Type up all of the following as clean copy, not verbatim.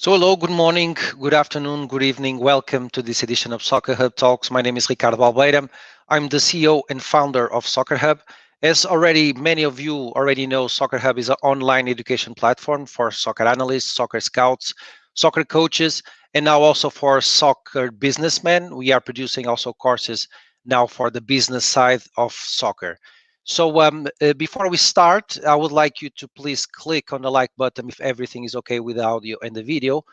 So hello, good morning, good afternoon, good evening. Welcome to this edition of Soccer Hub Talks. My name is Ricardo Albeira. I'm the CEO and founder of Soccer Hub. As already many of you already know, Soccer Hub is an online education platform for soccer analysts, soccer scouts, soccer coaches, and now also for soccer businessmen. We are producing also courses now for the business side of soccer. So before we start, I would like you to please click on the like button if everything is okay with the audio and the video.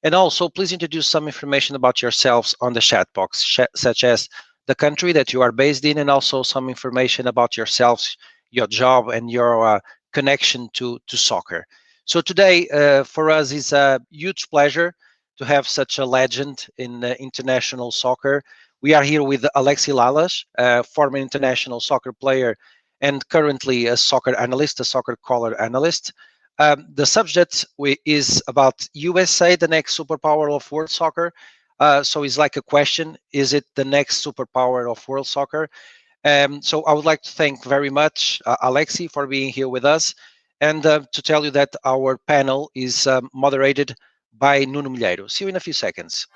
And also, please introduce some information about yourselves on the chat box, such as the country that you are based in, and also some information about yourselves, your job, and your connection to soccer. So today, for us, is a huge pleasure to have such a legend in international soccer. We are here with Alexi Lalas, former international soccer player and currently a soccer analyst, a soccer color analyst. The subject is about USA, the next superpower of world soccer. So it's like a question, is it the next superpower of world soccer? So I would like to thank very much Alexi for being here with us, and to tell you that our panel is moderated by Nuno Milheiro. See you in a few seconds.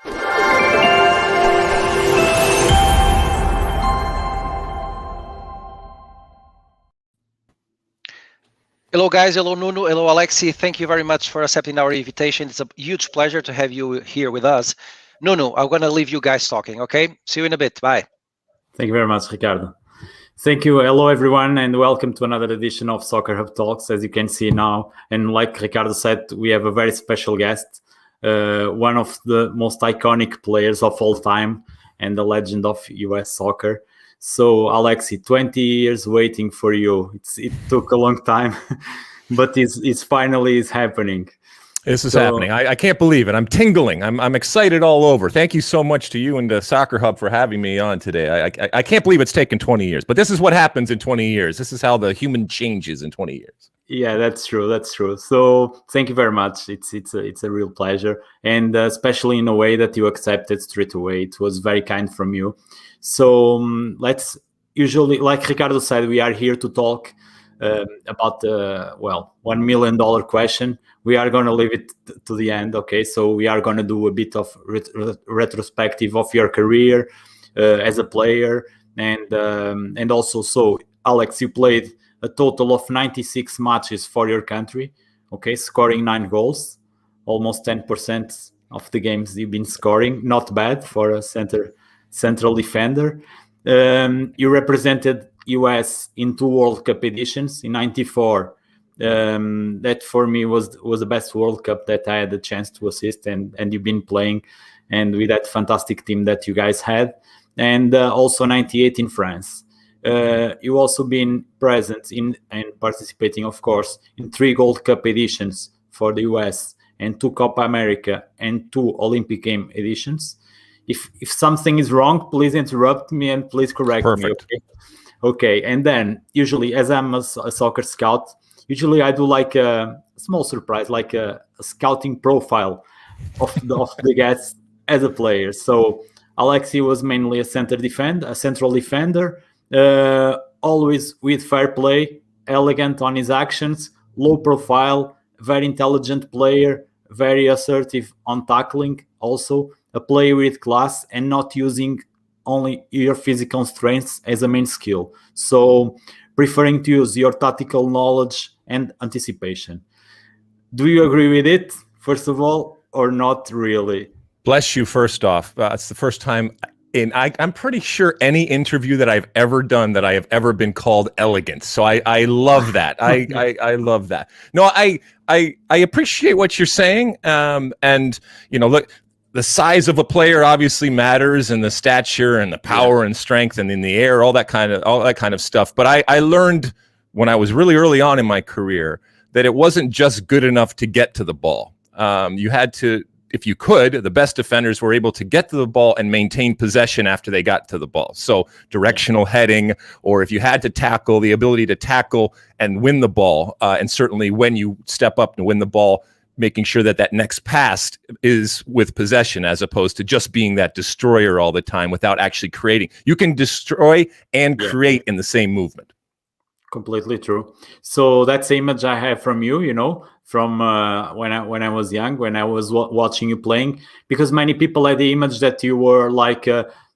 Hello, guys. Hello, Nuno. Hello, Alexi. Thank you very much for accepting our invitation. It's a huge pleasure to have you here with us. Nuno, I'm going to leave you guys talking, okay? See you in a bit. Bye. Thank you very much, Ricardo. Thank you. Hello, everyone, and welcome to another edition of Soccer Hub Talks. As you can see now, and like Ricardo said, we have a very special guest, one of the most iconic players of all time and the legend of US soccer. So, Alexi, 20 years waiting for you. It took a long time, but it's finally happening. This is happening. I can't believe it. I'm tingling. I'm excited all over. Thank you so much to you and the Soccer Hub for having me on today. I can't believe it's taken 20 years, but this is what happens in 20 years. This is how the human changes in 20 years. Yeah, that's true. That's true. So thank you very much. It's a real pleasure, and especially in a way that you accepted straight away. It was very kind from you. So let's usually, like Ricardo said, we are here to talk about the $1 million question. We are going to leave it to the end. Okay, so we are going to do a bit of retrospective of your career as a player, and also, so Alex, you played a total of 96 matches for your country, okay, scoring 9 goals, almost 10% of the games you've been scoring. Not bad for a central defender. You represented US in 2 World Cup editions in '94. That for me was the best World Cup that I had the chance to assist, and you've been playing, and with that fantastic team that you guys had, and also '98 in France. You also been present in and participating, of course, in 3 Gold Cup editions for the US and 2 Copa America and 2 Olympic game editions. If something is wrong, please interrupt me and please correct me. Okay. And then usually, as I'm a soccer scout, usually I do like a small surprise, like a scouting profile of the guests as a player. So Alexi was mainly a central defender. Always with fair play, elegant on his actions, low profile, very intelligent player, very assertive on tackling, also a player with class and not using only your physical strengths as a main skill. So preferring to use your tactical knowledge and anticipation. Do you agree with it, first of all, or not really? Bless you, first off. It's the first time I'm pretty sure any interview that I've ever done that I have ever been called elegant. So I love that. I love that. No, I appreciate what you're saying. And look, the size of a player obviously matters, and the stature and the power and strength and in the air, all that kind of stuff. But I learned when I was really early on in my career that it wasn't just good enough to get to the ball. You had to, if you could, the best defenders were able to get to the ball and maintain possession after they got to the ball. So directional heading, or if you had to tackle, the ability to tackle and win the ball. And certainly when you step up and win the ball, making sure that next pass is with possession, as opposed to just being that destroyer all the time without actually creating. You can destroy and create in the same movement. Completely true. So that's the image I have from you, from when I was young, when I was watching you playing. Because many people had the image that you were like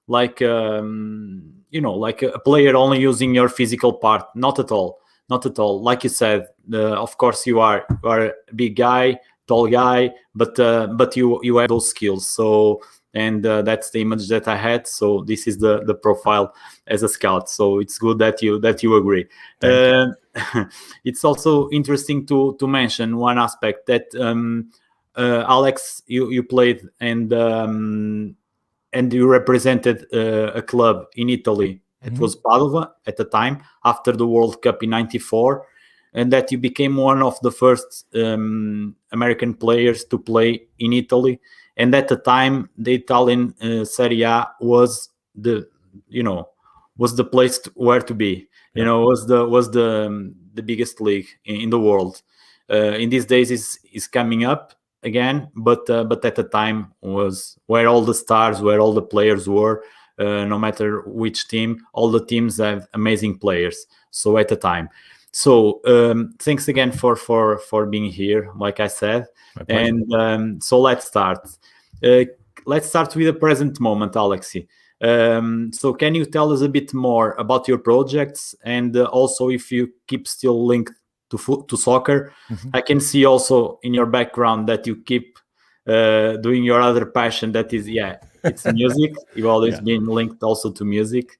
like like a player only using your physical part. Not at all. Not at all. Like you said, of course you are a big guy, tall guy, but you have those skills. So and that's the image that I had. So this is the profile as a scout. So it's good that you agree. It's also interesting to mention one aspect that Alex, you played and you represented a club in Italy. It was Padova at the time after the World Cup in '94, and that you became one of the first American players to play in Italy. And at the time, the Italian Serie A was was the place where to be. Was the biggest league in the world. In these days, is coming up again, but at the time was where all the stars, where all the players were. No matter which team, all the teams have amazing players. So at the time, so thanks again for being here, like I said. And so let's start. Let's start with the present moment, Alexi. So can you tell us a bit more about your projects, and also if you keep still linked to soccer? I can see also in your background that you keep doing your other passion, that is it's music. You've always been linked also to music,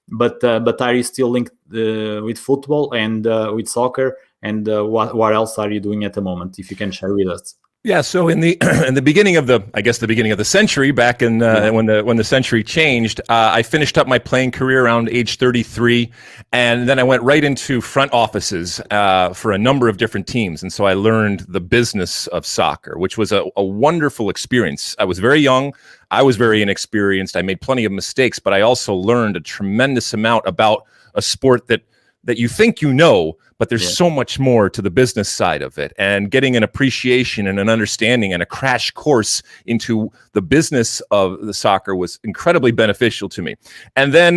but are you still linked with football and with soccer, and what else are you doing at the moment, if you can share with us? Yeah, so in the in the beginning of the beginning of the century, back in when the century changed, I finished up my playing career around age 33, and then I went right into front offices for a number of different teams, and so I learned the business of soccer, which was a wonderful experience. I was very young, I was very inexperienced, I made plenty of mistakes, but I also learned a tremendous amount about a sport that you think but there's so much more to the business side of it, and getting an appreciation and an understanding and a crash course into the business of the soccer was incredibly beneficial to me. And then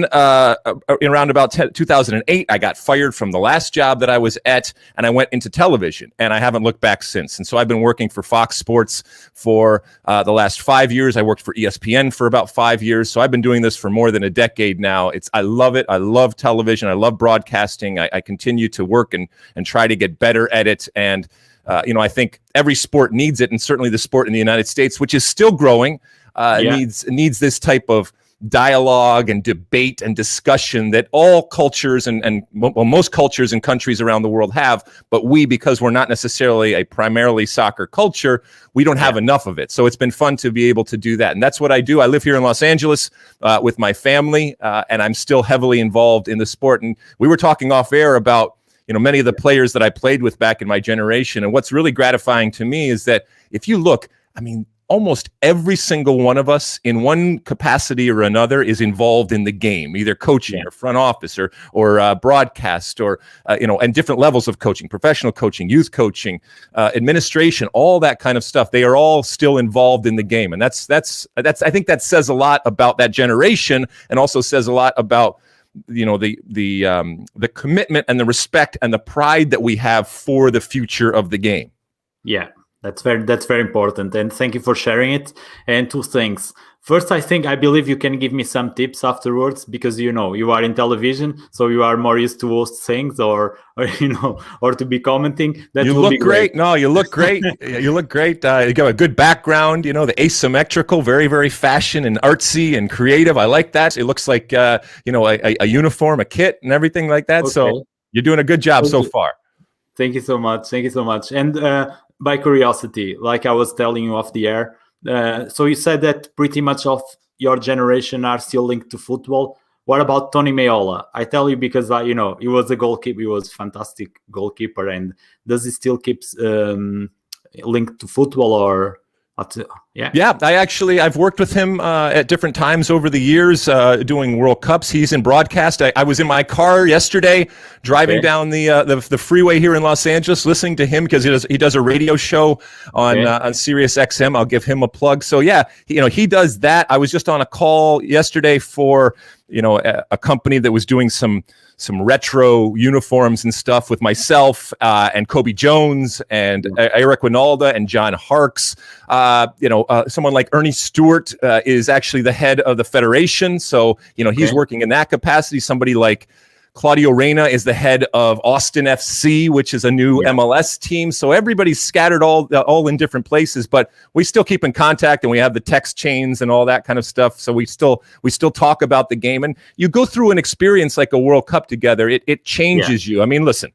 in around about 2008, I got fired from the last job that I was at, and I went into television, and I haven't looked back since. And so I've been working for Fox Sports for the last 5 years. I worked for ESPN for about 5 years. So I've been doing this for more than a decade now. I love it. I love television. I love broadcasting. I continue to work and try to get better at it. And, I think every sport needs it. And certainly the sport in the United States, which is still growing, needs this type of dialogue and debate and discussion that all cultures and most cultures and countries around the world have. But because we're not necessarily a primarily soccer culture, we don't have enough of it. So it's been fun to be able to do that. And that's what I do. I live here in Los Angeles with my family, and I'm still heavily involved in the sport. And we were talking off air about many of the players that I played with back in my generation. And what's really gratifying to me is that if you look, almost every single one of us in one capacity or another is involved in the game, either coaching or front office or broadcast or, and different levels of coaching, professional coaching, youth coaching, administration, all that kind of stuff. They are all still involved in the game. And that's I think that says a lot about that generation, and also says a lot about the commitment and the respect and the pride that we have for the future of the game. Yeah, that's very important, and thank you for sharing it. And two things. First, I believe you can give me some tips afterwards, because you are in television, so you are more used to host things or to be commenting. That you will look be great. No, you look great. You look great. You got a good background. The asymmetrical, very, very fashion and artsy and creative. I like that. It looks like a uniform, a kit, and everything like that. Okay. So you're doing a good job so far. Thank you so much. Thank you so much. And by curiosity, like I was telling you off the air. So you said that pretty much of your generation are still linked to football. What about Tony Meola? I tell you because he was a goalkeeper. He was a fantastic goalkeeper. And does he still keep linked to football, or Yeah. I've worked with him at different times over the years doing World Cups. He's in broadcast. I was in my car yesterday driving down the freeway here in Los Angeles, listening to him because he does a radio show on Sirius XM. I'll give him a plug. So yeah, he does that. I was just on a call yesterday for a company that was doing some retro uniforms and stuff with myself and Kobe Jones and Eric Winalda and John Harkes. Someone like Ernie Stewart is actually the head of the federation. So, he's working in that capacity. Somebody like Claudio Reyna is the head of Austin FC, which is a new MLS team. So everybody's scattered all in different places, but we still keep in contact and we have the text chains and all that kind of stuff. So we still talk about the game, and you go through an experience like a World Cup together. It changes you. I mean, listen,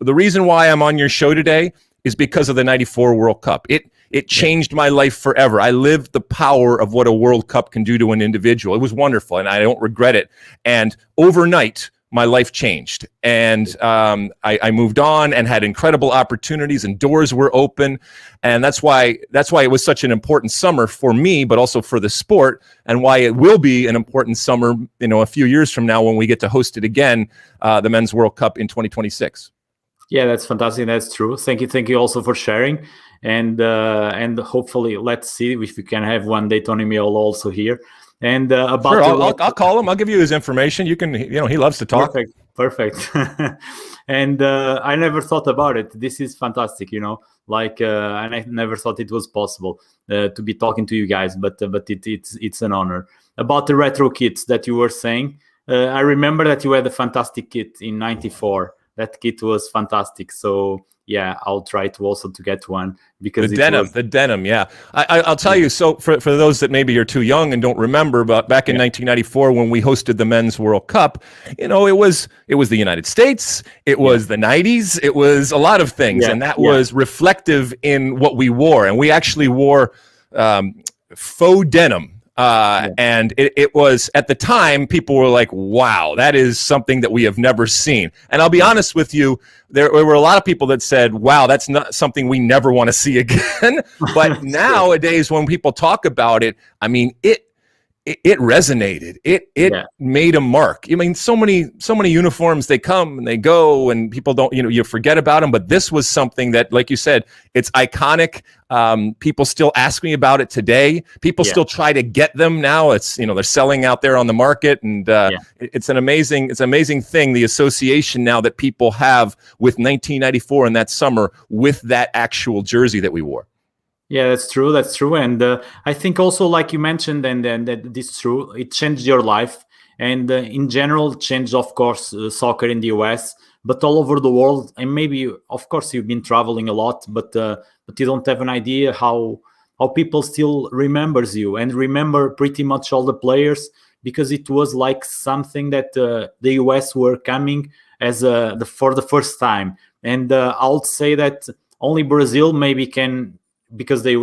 the reason why I'm on your show today is because of the 94 World Cup. It changed my life forever. I lived the power of what a World Cup can do to an individual. It was wonderful, and I don't regret it. And overnight, my life changed, and I moved on and had incredible opportunities, and doors were open, and that's why it was such an important summer for me, but also for the sport, and why it will be an important summer, a few years from now when we get to host it again, the Men's World Cup in 2026. Yeah, that's fantastic. That's true. Thank you also for sharing, and hopefully let's see if we can have one day Tony Meola also here. And about sure, I'll call him. I'll give you his information. You can, he loves to talk. Perfect. And I never thought about it. This is fantastic, and I never thought it was possible to be talking to you guys. But it's an honor. About the retro kits that you were saying, I remember that you had a fantastic kit in '94. That kit was fantastic. So yeah, I'll try to also to get one because the denim. Yeah, I'll tell you. So for those that maybe are too young and don't remember, but back in 1994 when we hosted the Men's World Cup, it was the United States, it was the 90s, it was a lot of things, and that was reflective in what we wore, and we actually wore faux denim. And it was, at the time, people were like, wow, that is something that we have never seen. And I'll be honest with you, there were a lot of people that said, wow, that's not something we never want to see again. But nowadays, when people talk about it, I mean, it resonated. It made a mark. I mean, so many uniforms, they come and they go and people don't, you forget about them. But this was something that, like you said, it's iconic. People still ask me about it today. People still try to get them now. It's, they're selling out there on the market, and it's an amazing thing, the association now that people have with 1994 and that summer with that actual jersey that we wore. Yeah, that's true. And I think also, like you mentioned, and that this is true, it changed your life. And in general, changed, of course, soccer in the US, but all over the world. And maybe, of course, you've been traveling a lot, but you don't have an idea how people still remembers you and remember pretty much all the players, because it was like something that the US were coming as for the first time. And I'll say that only Brazil maybe can, because they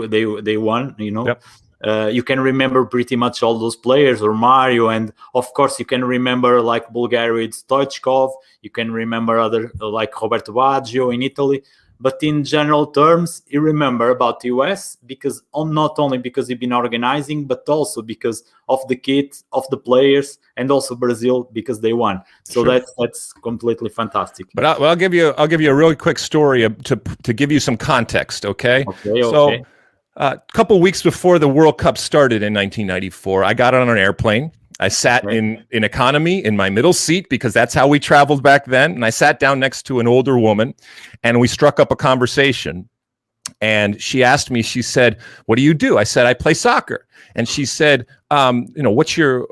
won, you can remember pretty much all those players, or Mario, and of course you can remember like Bulgaria, it's Stoichkov, you can remember other like Roberto Baggio in Italy, but in general terms, you remember about the US because not only because you've been organizing, but also because of the kit, of the players, and also Brazil because they won. So that's completely fantastic. But I'll give you a really quick story to give you some context. Okay. So a couple weeks before the World Cup started in 1994, I got on an airplane. I sat in economy in my middle seat because that's how we traveled back then. And I sat down next to an older woman, and we struck up a conversation. And she asked me, she said, "What do you do?" I said, "I play soccer." And she said, what's your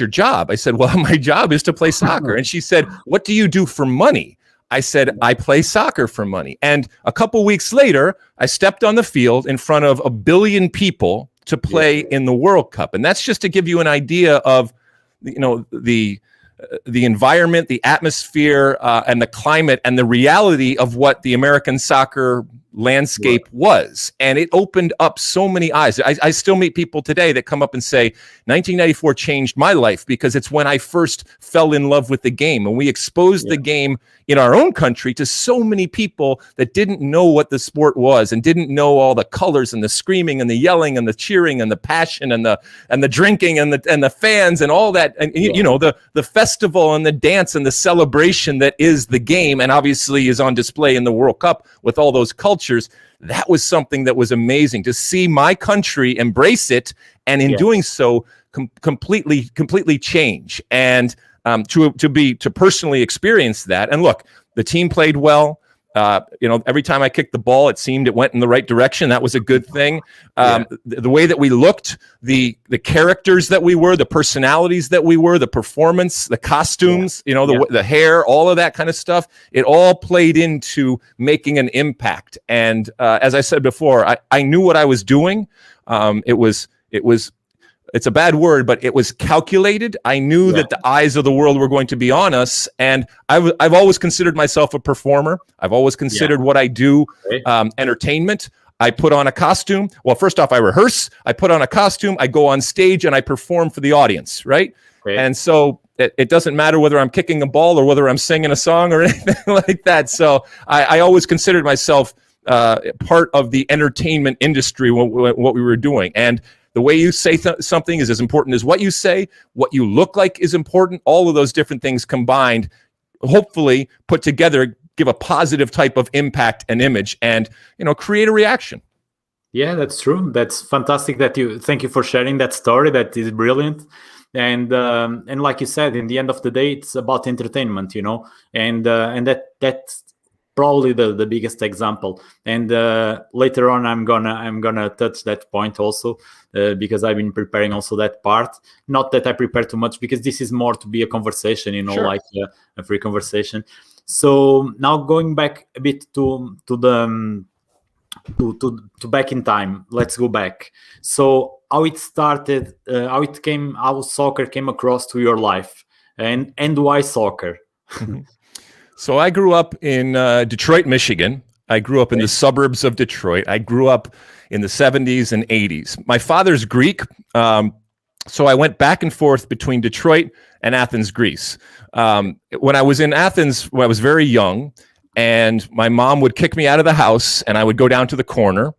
job?" I said, "Well, my job is to play soccer." And she said, "What do you do for money?" I said, "I play soccer for money." And a couple weeks later, I stepped on the field in front of 1 billion people to play in the World Cup. And that's just to give you an idea of, the environment, the atmosphere, and the climate, and the reality of what the American soccer landscape was, and it opened up so many eyes. I still meet people today that come up and say 1994 changed my life because it's when I first fell in love with the game, and we exposed the game in our own country to so many people that didn't know what the sport was and didn't know all the colors and the screaming and the yelling and the cheering and the passion and the drinking and the fans and all that, and you know, the festival and the dance and the celebration that is the game, and obviously is on display in the World Cup with all those cultures. That was something that was amazing to see my country embrace it, and in doing so completely change, and to personally experience that. And look, the team played well. You know, every time I kicked the ball, it seemed it went in the right direction. That was a good thing. The way that we looked, the characters that we were, the personalities that we were, the performance, the costumes, you know, the hair, all of that kind of stuff, it all played into making an impact. And as I said before, I knew what I was doing. It's a bad word, but it was calculated. I knew that the eyes of the world were going to be on us, and I've always considered myself a performer. I've always considered what I do entertainment. I put on a costume. Well, first off, I rehearse. I put on a costume. I go on stage and I perform for the audience, right? And so it doesn't matter whether I'm kicking a ball or whether I'm singing a song or anything like that. So I always considered myself part of the entertainment industry, what we were doing. And the way you say something is as important as what you say. What you look like is important. All of those different things combined, hopefully put together, give a positive type of impact and image, and, you know, create a reaction. Yeah, that's true. That's fantastic. Thank you for sharing that story. That is brilliant. And like you said, in the end of the day, it's about entertainment, you know, and that's probably the biggest example. And later on, I'm gonna touch that point also, because I've been preparing also that part. Not that I prepare too much, because this is more to be a conversation, you know, like a free conversation. So now going back a bit to back in time. Let's go back. So how it started, how soccer came across to your life, and why soccer? So I grew up in Detroit, Michigan. I grew up in the suburbs of Detroit. I grew up in the 70s and 80s. My father's Greek, so I went back and forth between Detroit and Athens, Greece. When I was in Athens, when I was very young, and my mom would kick me out of the house, and I would go down to the corner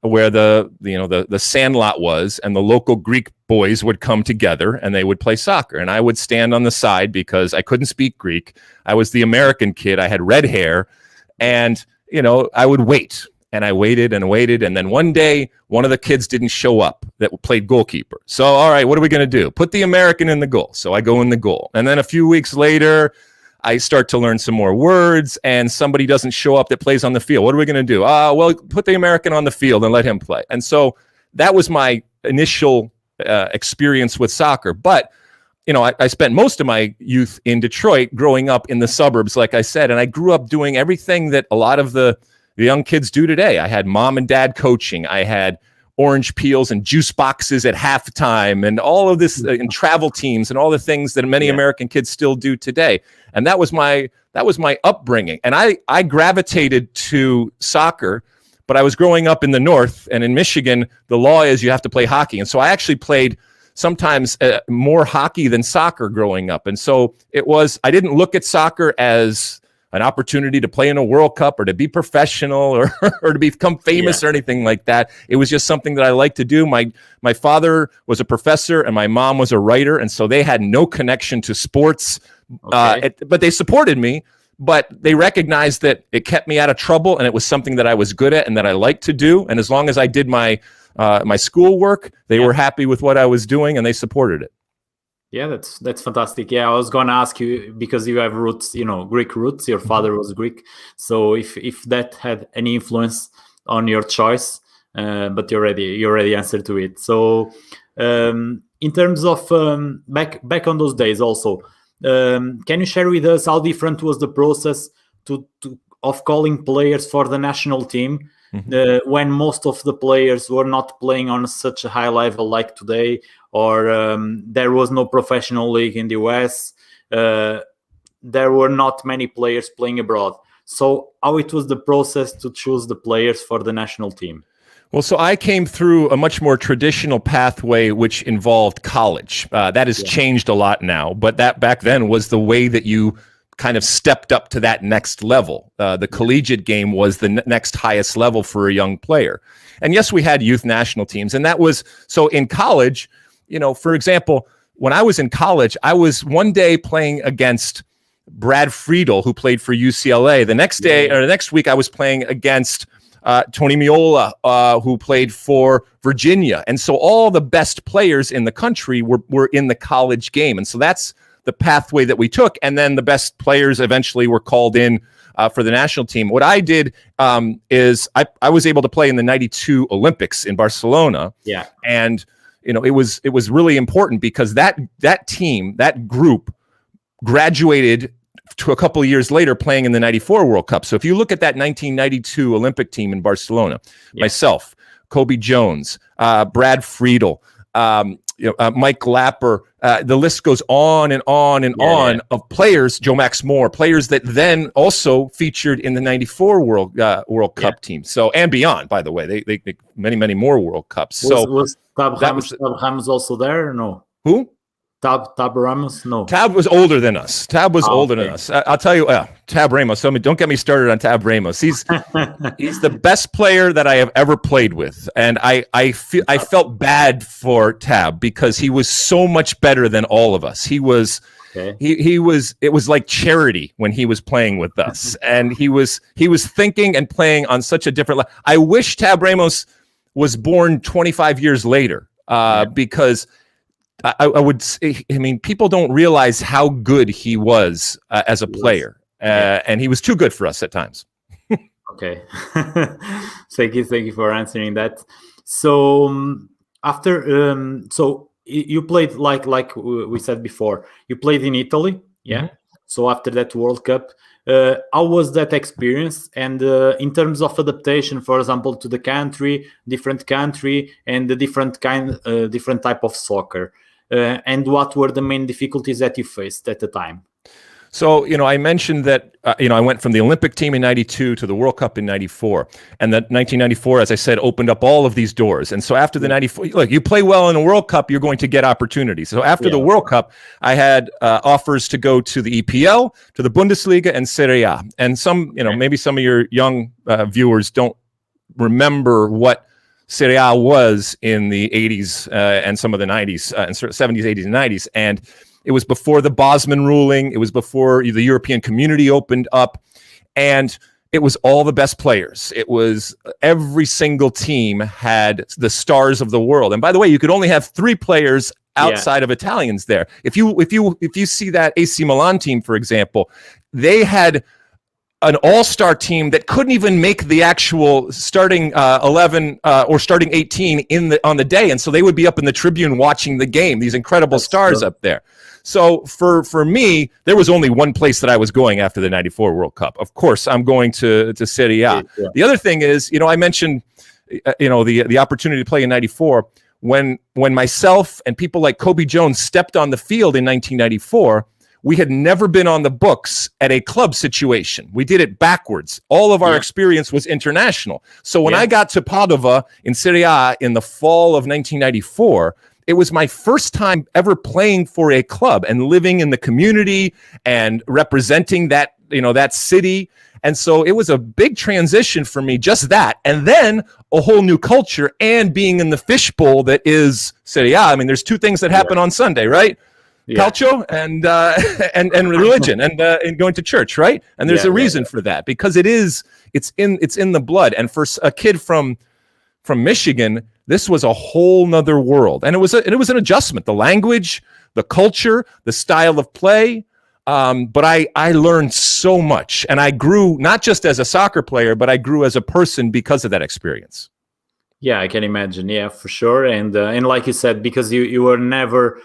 where the sandlot was, and the local Greek boys would come together and they would play soccer, and I would stand on the side because I couldn't speak Greek. I was the American kid. I had red hair, and you know, I would wait, and I waited and waited, and then one day one of the kids didn't show up that played goalkeeper. So all right, what are we going to do? Put the American in the goal. So I go in the goal, and then a few weeks later, I start to learn some more words, and somebody doesn't show up that plays on the field. What are we going to do? Well, put the American on the field and let him play. And so that was my initial experience with soccer. But, you know, I spent most of my youth in Detroit, growing up in the suburbs, like I said, and I grew up doing everything that a lot of the young kids do today. I had mom and dad coaching. I had orange peels and juice boxes at halftime, and all of this, and travel teams, and all the things that many American kids still do today. And that was my upbringing. And I gravitated to soccer, but I was growing up in the North, and in Michigan, the law is you have to play hockey. And so I actually played sometimes more hockey than soccer growing up. And so I didn't look at soccer as an opportunity to play in a World Cup or to be professional or to become famous or anything like that. It was just something that I liked to do. My father was a professor and my mom was a writer, and so they had no connection to sports, but they supported me. But they recognized that it kept me out of trouble, and it was something that I was good at and that I liked to do. And as long as I did my schoolwork, they were happy with what I was doing, and they supported it. Yeah, that's fantastic. Yeah, I was going to ask you, because you have roots, you know, Greek roots. Your father was Greek, so if that had any influence on your choice, but you already answered to it. So, in terms of back on those days, also, can you share with us how different was the process of calling players for the national team? When most of the players were not playing on such a high level like today, or there was no professional league in the US, there were not many players playing abroad. So how it was the process to choose the players for the national team? Well, so I came through a much more traditional pathway, which involved college. That has changed a lot now, but that back then was the way that you kind of stepped up to that next level. The collegiate game was the next highest level for a young player. And yes, we had youth national teams. And that was, so in college, for example, when I was in college, I was one day playing against Brad Friedel, who played for UCLA. The next day, or the next week, I was playing against Tony Miola, who played for Virginia. And so all the best players in the country were in the college game. And so that's the pathway that we took. And then the best players eventually were called in for the national team. What I did is I was able to play in the 92 Olympics in Barcelona. Yeah. And, it was really important because that team, that group graduated to a couple of years later playing in the 94 World Cup. So if you look at that 1992 Olympic team in Barcelona, myself, Kobe Jones, Brad Friedel, Mike Lapper, the list goes on and on and on of players, Joe Max Moore, players that then also featured in the 94 World Cup team. So, and beyond, by the way, they many more World Cups. Was Tab Ramos also there or no? Who? Tab Ramos? No. Tab was older than us. Tab was older than us. I'll tell you, Tab Ramos. Don't get me started on Tab Ramos. He's the best player that I have ever played with, and I felt bad for Tab because he was so much better than all of us. He was. Okay. It was like charity when he was playing with us, and he was thinking and playing on such a different level. I wish Tab Ramos was born 25 years later, because I would say, people don't realize how good he was as a player, and he was too good for us at times. Okay, thank you for answering that. So after so you played like we said before, you played in Italy, Mm-hmm. So after that World Cup, how was that experience? And in terms of adaptation, for example, to the different country, and the different type of soccer, and what were the main difficulties that you faced at the time? So, I mentioned that, I went from the Olympic team in 92 to the World Cup in 94. And that 1994, as I said, opened up all of these doors. And so after the 94, look, you play well in the World Cup, you're going to get opportunities. So after the World Cup, I had offers to go to the EPL, to the Bundesliga, and Serie A. And some, maybe some of your young viewers don't remember what Serie A was in the 80s and some of the 90s, and 70s, 80s, and 90s. And it was before the Bosman ruling. It was before the European community opened up. And it was all the best players. It was every single team had the stars of the world. And by the way, you could only have 3 players outside of Italians there. If you see that AC Milan team, for example, they had an all-star team that couldn't even make the actual starting 11 or starting 18 on the day, and so they would be up in the tribune watching the game. These incredible stars up there. So for me, there was only one place that I was going after the 94 World Cup. Of course, I'm going to Serie A. Yeah. The other thing is, I mentioned, the opportunity to play in 94. When myself and people like Kobe Jones stepped on the field in 1994, we had never been on the books at a club situation. We did it backwards. All of our experience was international. So when I got to Padova in Serie A in the fall of 1994, it was my first time ever playing for a club and living in the community and representing that, that city. And so it was a big transition for me, just that. And then a whole new culture and being in the fishbowl that is Serie A. There's 2 things that happen on Sunday, right? Calcio and religion and going to church, right? And there's a reason for that, because it's in the blood. And for a kid from Michigan, this was a whole nother world, and it was an adjustment. The language, the culture, the style of play. But I learned so much, and I grew not just as a soccer player, but I grew as a person because of that experience. Yeah, I can imagine. Yeah, for sure. And like you said, because you were never.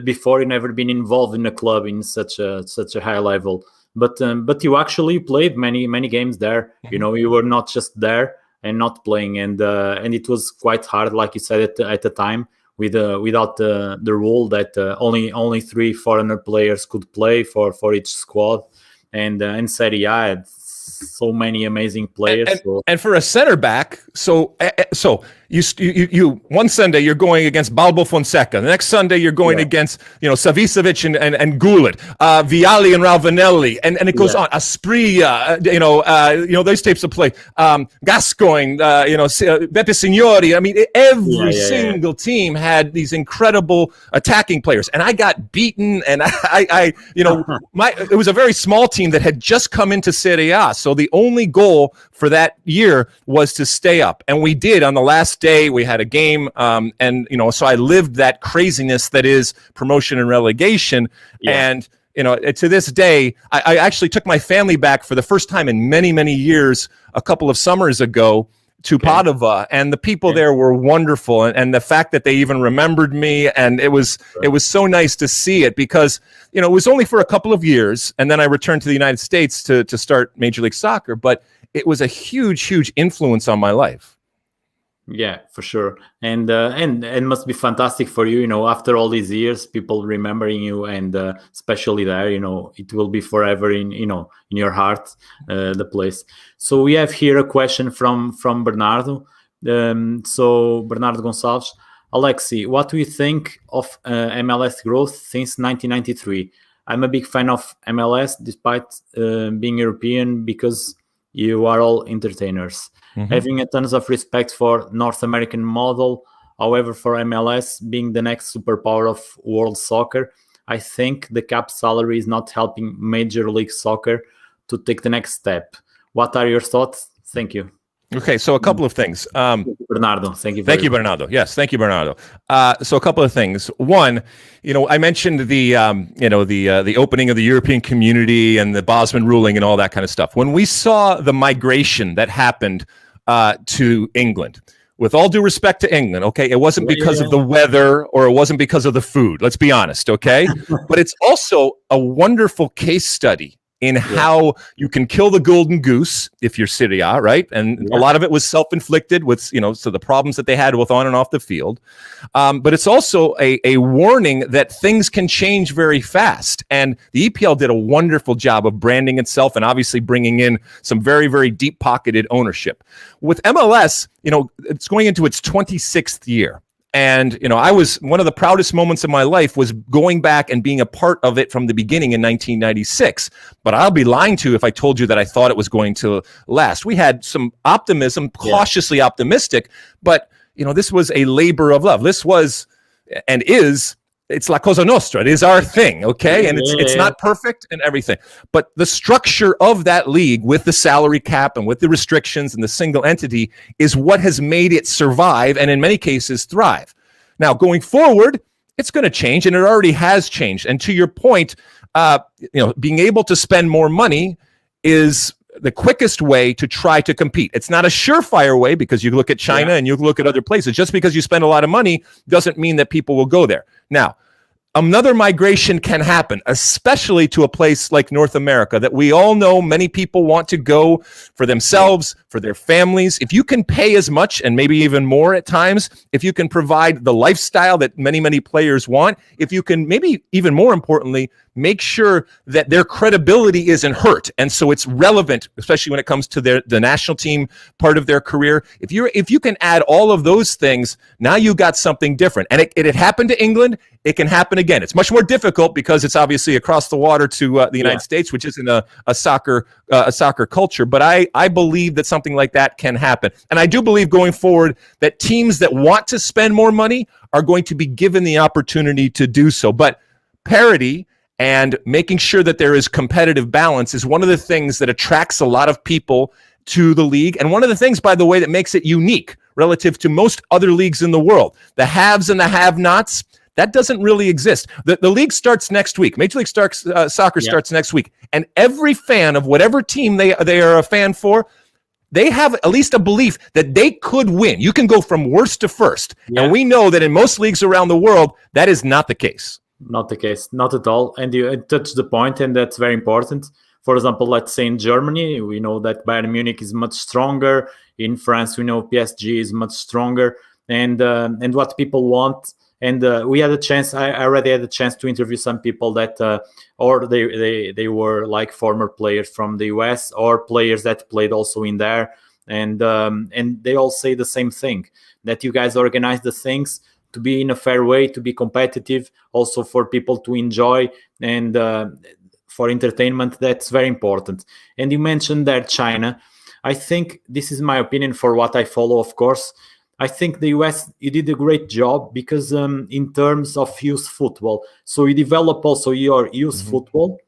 Before, you never been involved in a club in such a high level, but you actually played many games there. You were not just there and not playing, and it was quite hard, like you said at the time, without the rule that only 3 foreigner players could play for each squad, and Serie A had so many amazing players. And for a center back, so you one Sunday you're going against Balbo Fonseca, the next Sunday you're going against Savicevic and Goulet, Vialli and Ralvanelli, and it goes on. Asprilla, those types of play. Gascoigne, Beppe Signori. I mean, every single team had these incredible attacking players, and I got beaten. And it was a very small team that had just come into Serie A, so the only goal for that year was to stay up, and we did. On the last day, we had a game, so I lived that craziness that is promotion and relegation, and to this day, I actually took my family back for the first time in many, many years a couple of summers ago to Padova, and the people there were wonderful, and the fact that they even remembered me, and it was so nice to see it, because it was only for a couple of years, and then I returned to the United States to start Major League Soccer, but it was a huge influence on my life. Yeah, for sure. And must be fantastic for you, after all these years, people remembering you, and especially there, it will be forever in your heart, the place. So we have here a question from Bernardo. So Bernardo Gonçalves, Alexi, what do you think of MLS growth since 1993? I'm a big fan of MLS, despite being European, because you are all entertainers. Mm-hmm. Having a tons of respect for North American model, however, for MLS being the next superpower of world soccer, I think the cap salary is not helping Major League Soccer to take the next step. What are your thoughts? Thank you. Okay, so a couple of things. Bernardo, thank you. Thank you, Bernardo. Yes, thank you, Bernardo. So a couple of things. One, I mentioned the opening of the European community and the Bosman ruling and all that kind of stuff. When we saw the migration that happened to England, with all due respect to England, okay, it wasn't because of the weather or it wasn't because of the food. Let's be honest, okay? But it's also a wonderful case study in how you can kill the golden goose if you're Serie A, right? And a lot of it was self-inflicted with, so the problems that they had with on and off the field. But it's also a warning that things can change very fast. And the EPL did a wonderful job of branding itself and obviously bringing in some very, very deep-pocketed ownership. With MLS, it's going into its 26th year. And, I was one of the proudest moments of my life was going back and being a part of it from the beginning in 1996. But I'll be lying to you if I told you that I thought it was going to last. We had some optimism, cautiously optimistic, but, this was a labor of love. This was and is. It's La Cosa Nostra. It is our thing, okay? And it's not perfect and everything. But the structure of that league with the salary cap and with the restrictions and the single entity is what has made it survive and in many cases thrive. Now, going forward, it's going to change, and it already has changed. And to your point, being able to spend more money is the quickest way to try to compete. It's not a surefire way, because you look at China and you look at other places. Just because you spend a lot of money doesn't mean that people will go there. Now, another migration can happen, especially to a place like North America that we all know many people want to go for themselves, for their families. If you can pay as much and maybe even more at times, if you can provide the lifestyle that many, many players want, if you can maybe even more importantly, make sure that their credibility isn't hurt. And so it's relevant, especially when it comes to the national team part of their career. If you can add all of those things, now you got something different. And it happened to England. It can happen again. It's much more difficult because it's obviously across the water to the United States, which isn't a soccer culture. But I believe that something like that can happen. And I do believe going forward that teams that want to spend more money are going to be given the opportunity to do so. But parity and making sure that there is competitive balance is one of the things that attracts a lot of people to the league. And one of the things, by the way, that makes it unique relative to most other leagues in the world. The haves and the have-nots, that doesn't really exist. The league starts next week. Major League Soccer starts next week. And every fan of whatever team they are a fan for, they have at least a belief that they could win. You can go from worst to first. Yeah. And we know that in most leagues around the world, that is not the case. Not the case, not at all. And you touched the point, and that's very important. For example, let's say in Germany, we know that Bayern Munich is much stronger. In France, we know PSG is much stronger. and what people want. And we had a chance. I already had a chance to interview some people that, or they were like former players from the US or players that played also in there, and they all say the same thing, that you guys organize the things to be in a fair way, to be competitive, also for people to enjoy, and for entertainment. That's very important. And you mentioned that China. I think this is my opinion for what I follow, of course. I think the US, you did a great job because in terms of youth football, so you develop also your youth football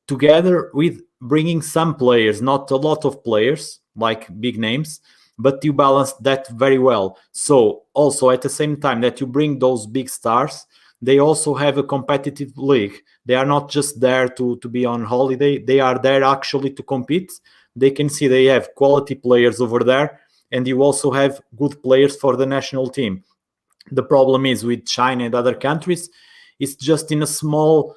together with bringing some players, not a lot of players like big names, but you balance that very well. So also at the same time that you bring those big stars, they also have a competitive league. They are not just there to be on holiday. They are there actually to compete. They can see they have quality players over there, and you also have good players for the national team. The problem is with China and other countries, it's just in a small,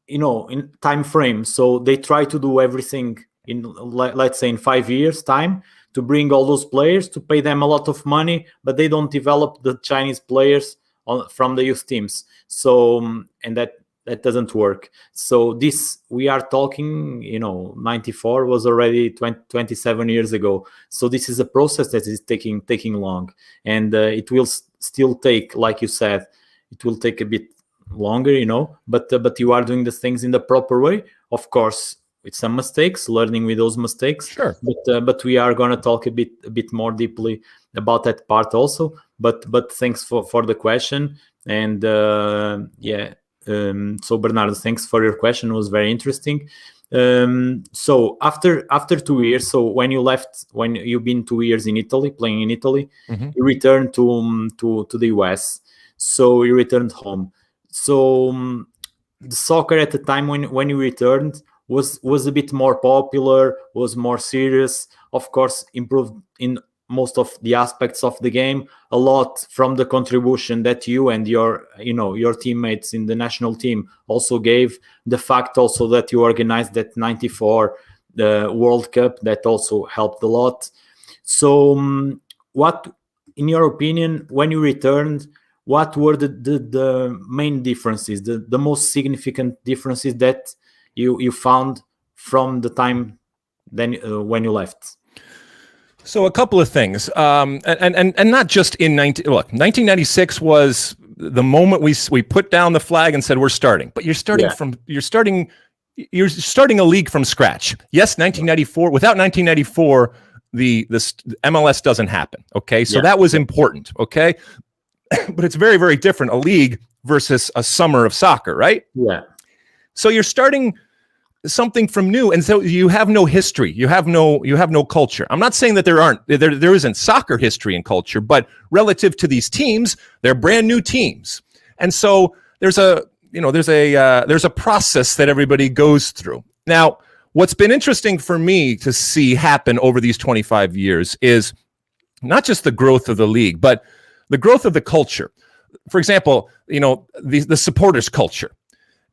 in time frame. So they try to do everything in, let's say, in 5 years time, to bring all those players, to pay them a lot of money, but they don't develop the Chinese players from the youth teams. So, and that doesn't work. So this, we are talking, 94 was already 27 years ago. So this is a process that is taking long, and it will still take, like you said, it will take a bit longer, but you are doing the things in the proper way, of course, with some mistakes, learning with those mistakes. Sure. But we are going to talk a bit more deeply about that part also. But thanks for the question. And so Bernardo, thanks for your question. It was very interesting. So after 2 years, so when you've been 2 years in Italy, playing in Italy, you returned to the US. So you returned home. So the soccer at the time when you returned was a bit more popular, was more serious, of course, improved in most of the aspects of the game, a lot from the contribution that you and your teammates in the national team also gave. The fact also that you organized that 94 World Cup, that also helped a lot. So what, in your opinion, when you returned, what were the main differences, the most significant differences that you found from the time then when you left? So a couple of things, and not just in 1996 was the moment we put down the flag and said we're starting. But you're starting a league from scratch. Yes, 1994. Without 1994, the MLS doesn't happen. Okay, so that was important. Okay, but it's very, very different, a league versus a summer of soccer, right? Yeah. So you're starting something from new, and so you have no history, you have no culture. I'm not saying that there isn't soccer history and culture, but relative to these teams, they're brand new teams, and so there's a process that everybody goes through. Now, what's been interesting for me to see happen over these 25 years is not just the growth of the league, but the growth of the culture. For example, the supporters culture.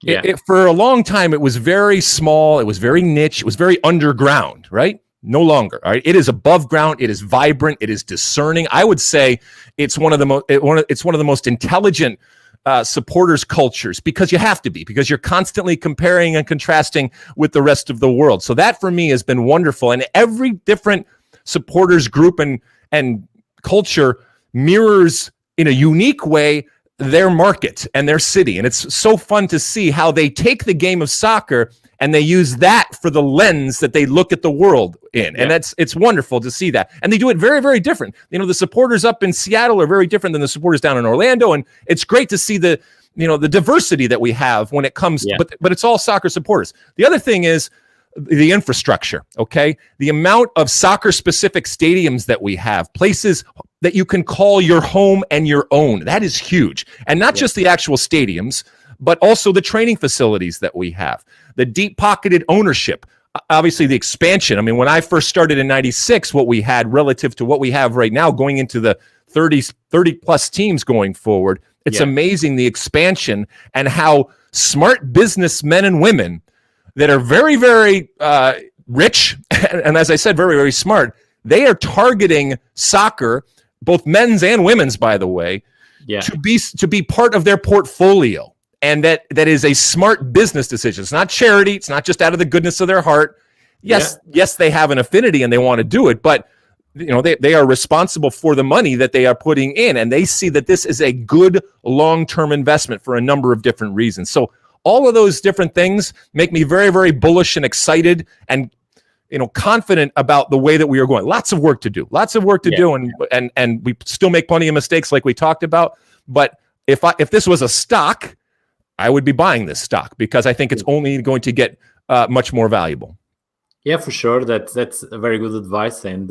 Yeah. For a long time, it was very small. It was very niche. It was very underground, right? No longer. All right. It is above ground. It is vibrant. It is discerning. I would say it's one of the most intelligent supporters cultures, because you have to be, because you're constantly comparing and contrasting with the rest of the world. So that for me has been wonderful. And every different supporters group and culture mirrors in a unique way their market and their city. And it's so fun to see how they take the game of soccer and they use that for the lens that they look at the world in. Yeah. And it's wonderful to see that. And they do it very, very different. The supporters up in Seattle are very different than the supporters down in Orlando. And it's great to see the diversity that we have when it comes to, but it's all soccer supporters. The other thing is the infrastructure, okay? The amount of soccer-specific stadiums that we have, places that you can call your home and your own. That is huge. And not just the actual stadiums, but also the training facilities that we have. The deep-pocketed ownership. Obviously, the expansion. I mean, when I first started in 96, what we had relative to what we have right now, going into the 30-plus teams going forward, it's amazing the expansion and how smart businessmen and women that are very, very rich, and as I said, very, very smart, they are targeting soccer both men's and women's, by the way, to be part of their portfolio. And that is a smart business decision. It's not charity. It's not just out of the goodness of their heart. Yes, they have an affinity and they want to do it, but they are responsible for the money that they are putting in, and they see that this is a good long-term investment for a number of different reasons. So all of those different things make me very, very bullish and excited and confident about the way that we are going. Lots of work to do. And we still make plenty of mistakes like we talked about. But if this was a stock, I would be buying this stock because I think it's only going to get much more valuable. Yeah, for sure. That's a very good advice. And,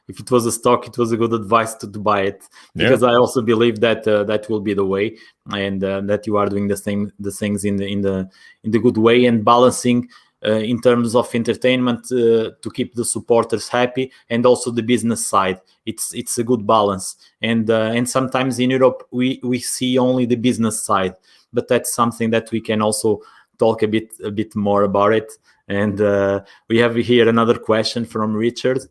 if it was a stock, it was a good advice to buy it, because I also believe that that will be the way, and that you are doing the things in the good way and balancing in terms of entertainment to keep the supporters happy, and also the business side. It's a good balance. And sometimes in Europe we see only the business side, but that's something that we can also talk a bit more about it. And we have here another question from Richard,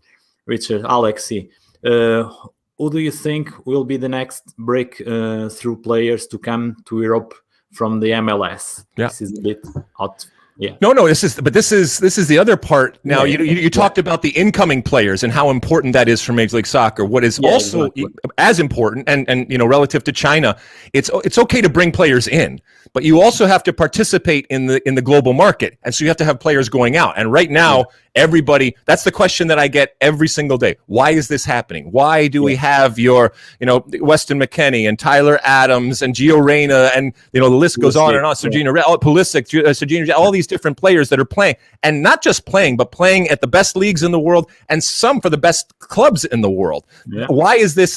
Alexi. Who do you think will be the next breakthrough players to come to Europe from the MLS? Yeah. This is a bit out. Yeah. No. This is the other part. Now you talked about the incoming players and how important that is for Major League Soccer. What is also as important, and relative to China, it's okay to bring players in, but you also have to participate in the global market, and so you have to have players going out. And right now, everybody, that's the question that I get every single day. Why is this happening? Why do we have your Weston McKennie and Tyler Adams and Gio Reyna, and the list goes on and on. Pulisic, all these different players that are playing, and not just playing, but playing at the best leagues in the world and some for the best clubs in the world. Yeah. Why is this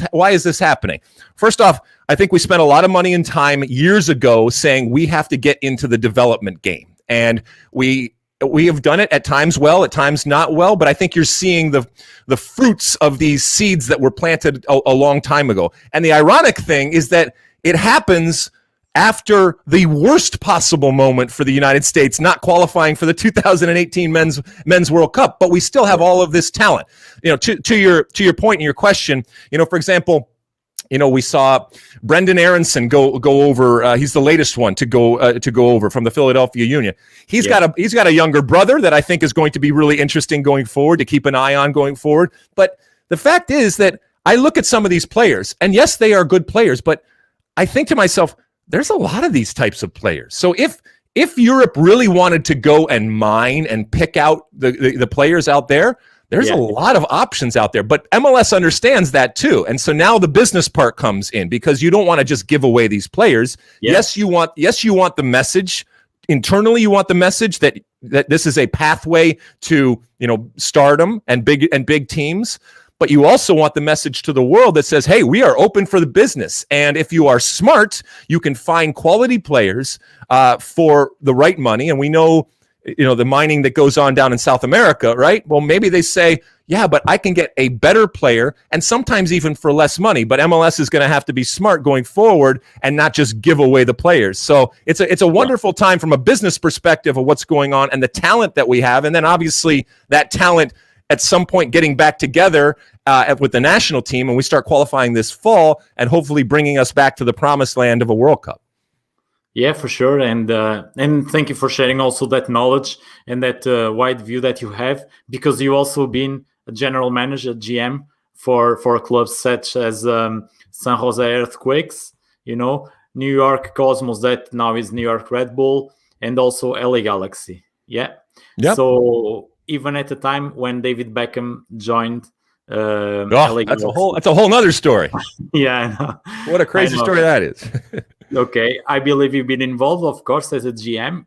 happening? First off, I think we spent a lot of money and time years ago saying we have to get into the development game, and we have done it at times well, at times not well, but I think you're seeing the fruits of these seeds that were planted a long time ago. And the ironic thing is that it happens after the worst possible moment for the United States, not qualifying for the 2018 men's World Cup, but we still have all of this talent. To your point in your question, for example, we saw Brendan Aronson go over. He's the latest one to go over from the Philadelphia Union. He's got a younger brother that I think is going to be really interesting going forward, to keep an eye on going forward. But the fact is that I look at some of these players, and yes, they are good players, but I think to myself, there's a lot of these types of players. So if Europe really wanted to go and mine and pick out the players out there, there's a lot of options out there, but MLS understands that too. And so now the business part comes in, because you don't want to just give away these players. Yeah. Yes, you want the message internally. You want the message that this is a pathway to, stardom and big teams. But you also want the message to the world that says, hey, we are open for the business. And if you are smart, you can find quality players for the right money. And we know, the mining that goes on down in South America, right? Well, maybe they say, yeah, but I can get a better player, and sometimes even for less money. But MLS is going to have to be smart going forward and not just give away the players. So it's a wonderful time from a business perspective of what's going on and the talent that we have. And then obviously that talent at some point getting back together with the national team, and we start qualifying this fall and hopefully bringing us back to the promised land of a World Cup. Yeah, for sure. And thank you for sharing also that knowledge and that wide view that you have, because you also been a general manager, GM for clubs such as San Jose Earthquakes, New York Cosmos, that now is New York Red Bull, and also LA Galaxy. Yeah. Yep. So even at the time when David Beckham joined LA Galaxy. That's a whole nother story. Yeah, I know. What a crazy story that is. Okay, I believe you've been involved, of course, as a GM,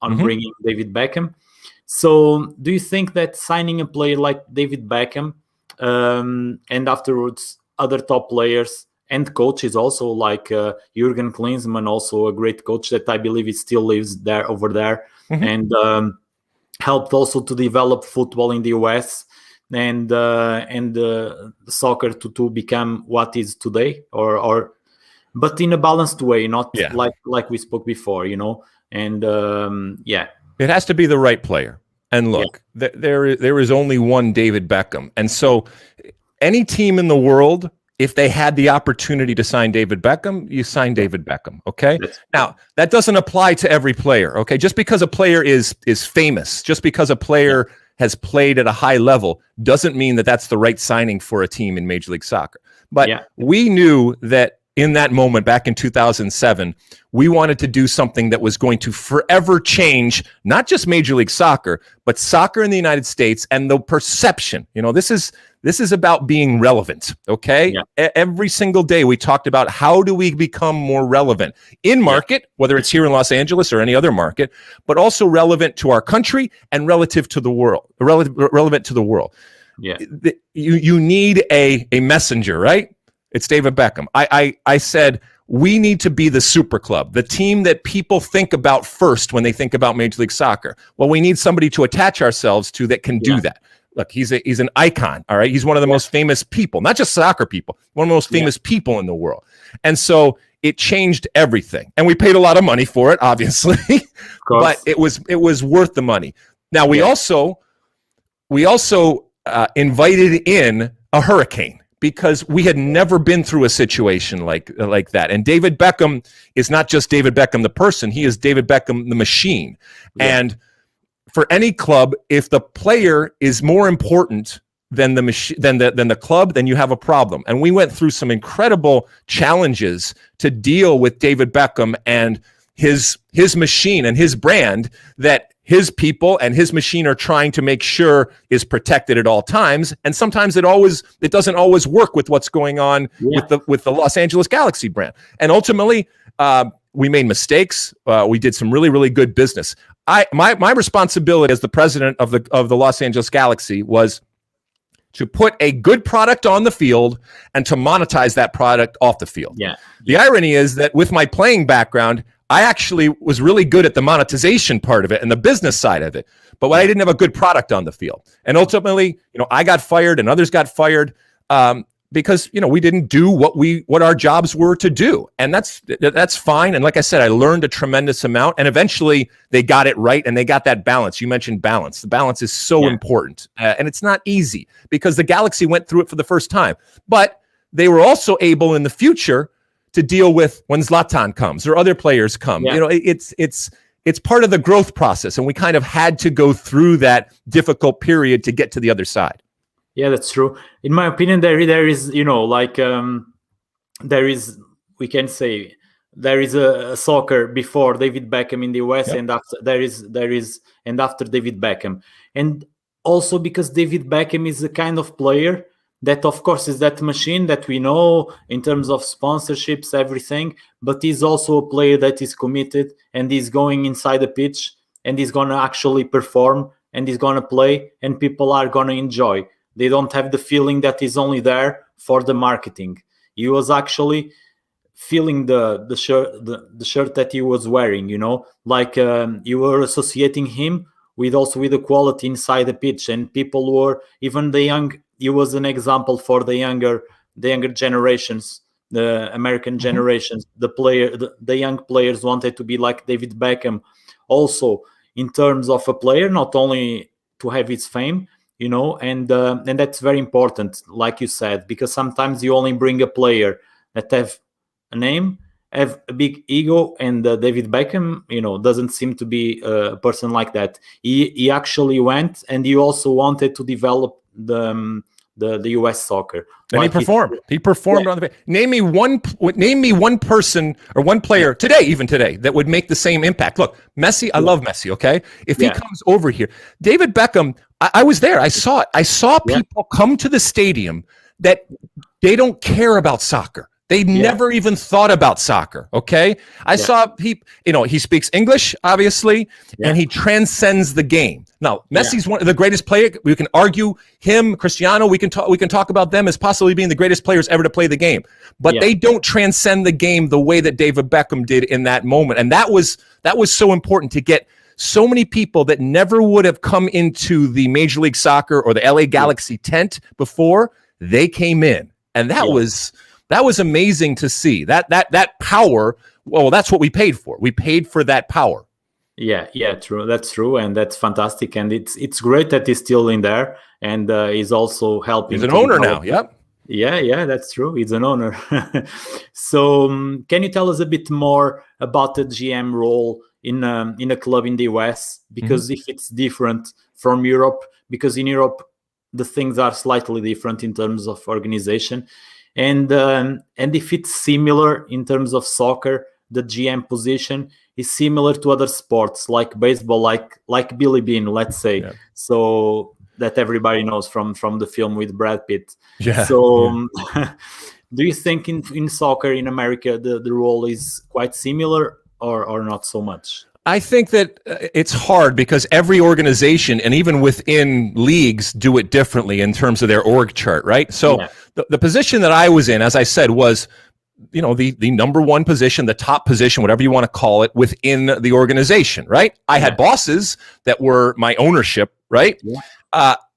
on bringing David Beckham. So do you think that signing a player like David Beckham and afterwards other top players and coaches also, like Jurgen Klinsmann, also a great coach that I believe he still lives over there, and helped also to develop football in the US and soccer to become what is today, but in a balanced way, not like we spoke before, and it has to be the right player. And look, there is only one David Beckham, and so any team in the world if they had the opportunity to sign David Beckham, you sign David Beckham. Okay. Now that doesn't apply to every player. Okay. Just because a player is famous, just because a player has played at a high level, doesn't mean that that's the right signing for a team in Major League Soccer. But we knew that in that moment back in 2007, we wanted to do something that was going to forever change, not just Major League Soccer, but soccer in the United States and the perception. You know, this is about being relevant, okay? Every single day we talked about how do we become more relevant in market, whether it's here in Los Angeles or any other market, but also relevant to our country and relative to the world, relevant to the world. You need a messenger, right? It's David Beckham. I said, we need to be the super club, the team that people think about first when they think about Major League Soccer. Well, we need somebody to attach ourselves to that can do that. Look, he's an icon, all right? He's one of the most famous people, not just soccer people, one of the most famous people in the world. And so it changed everything. And we paid a lot of money for it, obviously, but it was worth the money. Now, we also invited in a hurricane, because we had never been through a situation like that. And David Beckham is not just David Beckham the person, he is David Beckham the machine. And for any club, if the player is more important than the than the club, then you have a problem. And we went through some incredible challenges to deal with David Beckham and his machine and his brand that his people and his machine are trying to make sure is protected at all times. And sometimes it doesn't always work with what's going on with the Los Angeles Galaxy brand. And ultimately, we made mistakes. We did some really, really good business. My responsibility as the president of the Los Angeles Galaxy was to put a good product on the field and to monetize that product off the field. The irony is that with my playing background, I actually was really good at the monetization part of it and the business side of it, but I didn't have a good product on the field. And ultimately, I got fired and others got fired because we didn't do what our jobs were to do, and that's fine. And like I said, I learned a tremendous amount, and eventually they got it right and they got that balance. You mentioned balance. The balance is so important, and it's not easy because the Galaxy went through it for the first time, but they were also able in the future to deal with when Zlatan comes or other players come. It's part of the growth process, and we kind of had to go through that difficult period to get to the other side. Yeah, that's true. In my opinion, there is, we can say there is a soccer before David Beckham in the US, and after after David Beckham. And also because David Beckham is the kind of player that, of course, is that machine that we know in terms of sponsorships, everything, but he's also a player that is committed and he's going inside the pitch and he's going to actually perform and he's going to play and people are going to enjoy. They don't have the feeling that he's only there for the marketing. He was actually feeling the shirt that he was wearing, like you were associating him with the quality inside the pitch, and people were, even the young, he was an example for the younger generations, the American generations. The young players wanted to be like David Beckham, also in terms of a player, not only to have his fame, and that's very important, like you said, because sometimes you only bring a player that have a name, have a big ego, and David Beckham, doesn't seem to be a person like that. He actually went, and he also wanted to develop the US soccer. And he performed. He performed on the. Name me one person or one player even today that would make the same impact. Look, Messi. I love Messi. Okay, if he comes over here, David Beckham. I was there. I saw it. I saw people come to the stadium that they don't care about soccer. They never even thought about soccer, okay? I saw people, he speaks English, obviously, and he transcends the game. Now, Messi's one of the greatest players. We can argue him, Cristiano, we can talk about them as possibly being the greatest players ever to play the game. But they don't transcend the game the way that David Beckham did in that moment. And that was so important to get so many people that never would have come into the Major League Soccer or the LA Galaxy tent before, they came in. And that was amazing to see. That power, well, that's what we paid for. We paid for that power. Yeah, true. That's true, and that's fantastic. And it's great that he's still in there, and he's also helping. He's an owner now. Yep. Yeah, that's true. It's an honor. So, can you tell us a bit more about the GM role in a club in the US? Because if it's different from Europe, because in Europe the things are slightly different in terms of organization, and if it's similar in terms of soccer, the GM position is similar to other sports like baseball, like Billy Bean, let's say. Yeah. So that everybody knows from the film with Brad Pitt. Yeah. So, do you think in soccer in America the role is quite similar or not so much? I think that it's hard because every organization and even within leagues do it differently in terms of their org chart, right? So the position that I was in, as I said, was the number one position, the top position, whatever you want to call it, within the organization, right? I had bosses that were my ownership, right?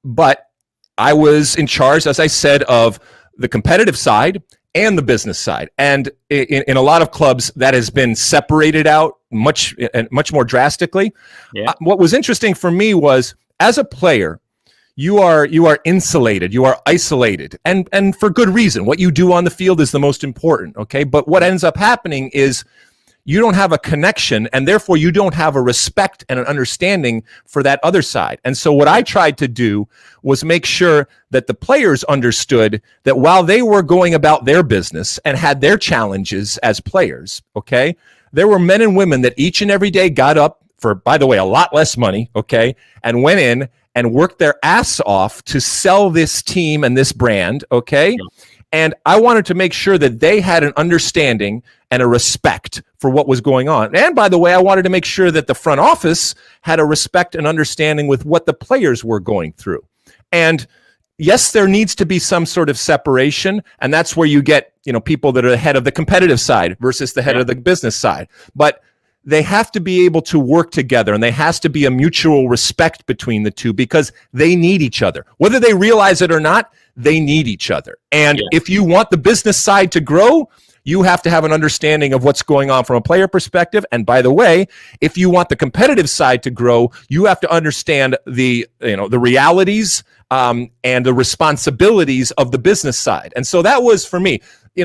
But I was in charge, as I said, of the competitive side and the business side. And in a lot of clubs, that has been separated out much more drastically. What was interesting for me was, as a player, you are insulated, you are isolated, and for good reason. What you do on the field is the most important, okay? But what ends up happening is you don't have a connection, and therefore you don't have a respect and an understanding for that other side. And so what I tried to do was make sure that the players understood that while they were going about their business and had their challenges as players, okay, there were men and women that each and every day got up for, by the way, a lot less money, okay, and went in and worked their ass off to sell this team and this brand, okay? And I wanted to make sure that they had an understanding and a respect for what was going on. And by the way, I wanted to make sure that the front office had a respect and understanding with what the players were going through. And yes, there needs to be some sort of separation, and that's where you get, people that are the head of the competitive side versus the head of the business side. But they have to be able to work together, and there has to be a mutual respect between the two because they need each other. Whether they realize it or not, they need each other. And if you want the business side to grow, you have to have an understanding of what's going on from a player perspective. And by the way, if you want the competitive side to grow, you have to understand the realities and the responsibilities of the business side. And so that was for me.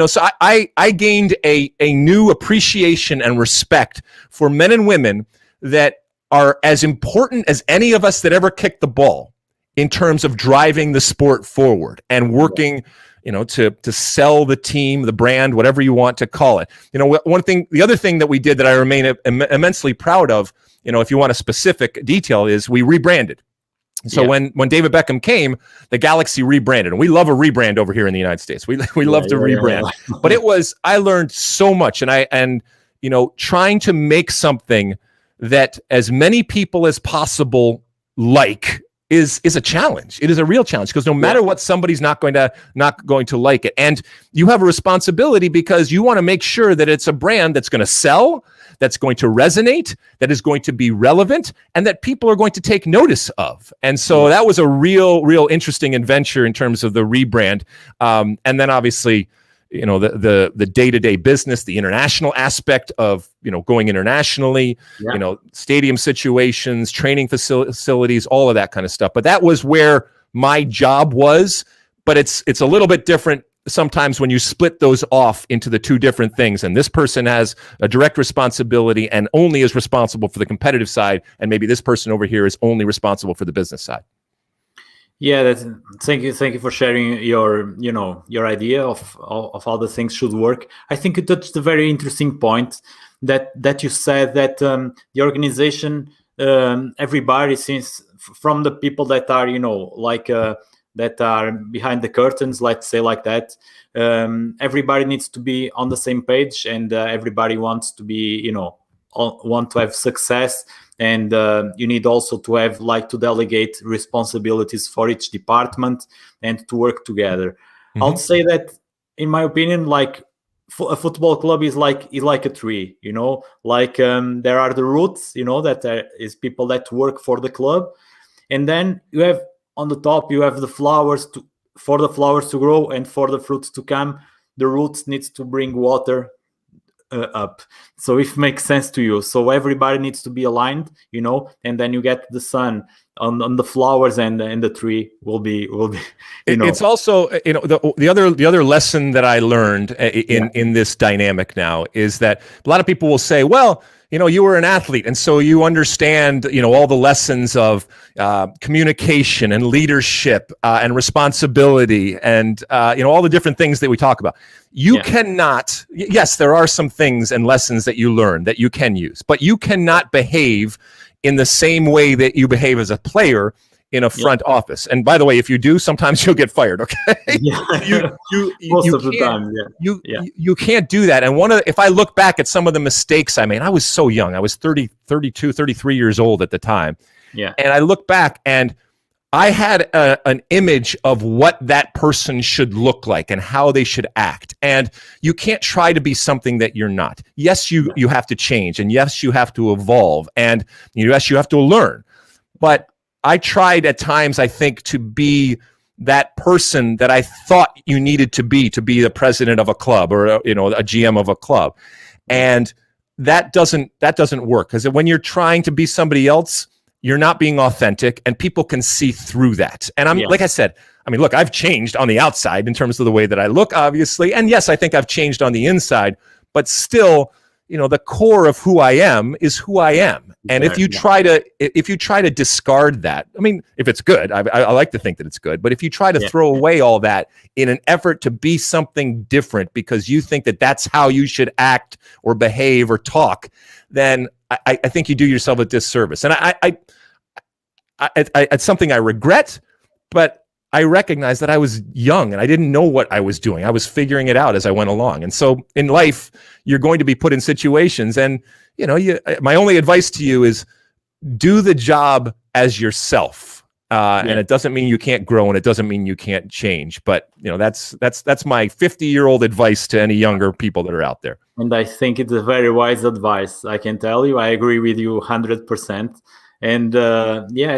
So I gained a new appreciation and respect for men and women that are as important as any of us that ever kicked the ball in terms of driving the sport forward and working, to sell the team, the brand, whatever you want to call it. The other thing that we did that I remain immensely proud of, if you want a specific detail, is we rebranded. So when David Beckham came, the Galaxy rebranded, and we love a rebrand over here in the United States. We love to rebrand, but I learned so much, and trying to make something that as many people as possible is a challenge. It is a real challenge because no matter what, somebody's not going to like it, and you have a responsibility because you want to make sure that it's a brand that's going to sell, that's going to resonate, that is going to be relevant, and that people are going to take notice of. And so that was a real interesting adventure in terms of the rebrand. And then obviously, the day-to-day business, the international aspect of, going internationally, stadium situations, training facilities, all of that kind of stuff. But that was where my job was. But it's a little bit different sometimes when you split those off into the two different things, and this person has a direct responsibility and only is responsible for the competitive side, and maybe this person over here is only responsible for the business side. Yeah, thank you for sharing your idea of how the things should work. I think you touched a very interesting point that you said that the organization, everybody, since from the people that are that are behind the curtains, let's say like that, everybody needs to be on the same page, and everybody wants to be want to have success. And you need also to have to delegate responsibilities for each department and to work together. I'll say that, in my opinion, a football club is like a tree, there are the roots, that is people that work for the club, and then you have on the top you have the flowers for the flowers to grow and for the fruits to come. The roots needs to bring water up, so if it makes sense to you. So everybody needs to be aligned, and then you get the sun on the flowers and the tree will be It's also, the other lesson that I learned in this dynamic now is that a lot of people will say, well, you were an athlete, and so you understand, all the lessons of communication and leadership and responsibility and all the different things that we talk about. You cannot. Yes, there are some things and lessons that you learn that you can use, but you cannot behave in the same way that you behave as a player in a front office. And by the way, if you do, sometimes you'll get fired. Okay, Most of the time, you can't do that. And if I look back at some of the mistakes I made, I was so young. I was 30, 32, 33 years old at the time. Yeah, and I look back and I had an image of what that person should look like and how they should act. And you can't try to be something that you're not. Yes, you have to change, and yes, you have to evolve, and yes, you have to learn. But I tried at times, I think, to be that person that I thought you needed to be the president of a club or a GM of a club, and that doesn't work, because when you're trying to be somebody else, you're not being authentic, and people can see through that. And like I said, look, I've changed on the outside in terms of the way that I look, obviously, and yes, I think I've changed on the inside, but still, the core of who I am is who I am. And if you try to discard that, if it's good, I like to think that it's good, but if you try to throw away all that in an effort to be something different because you think that that's how you should act or behave or talk, then I think you do yourself a disservice. And it's something I regret, but I recognize that I was young and I didn't know what I was doing. I was figuring it out as I went along. And so in life, you're going to be put in situations, and my only advice to you is do the job as yourself. And it doesn't mean you can't grow, and it doesn't mean you can't change. But that's my 50-year-old advice to any younger people that are out there. And I think it's a very wise advice. I can tell you, I agree with you 100%. And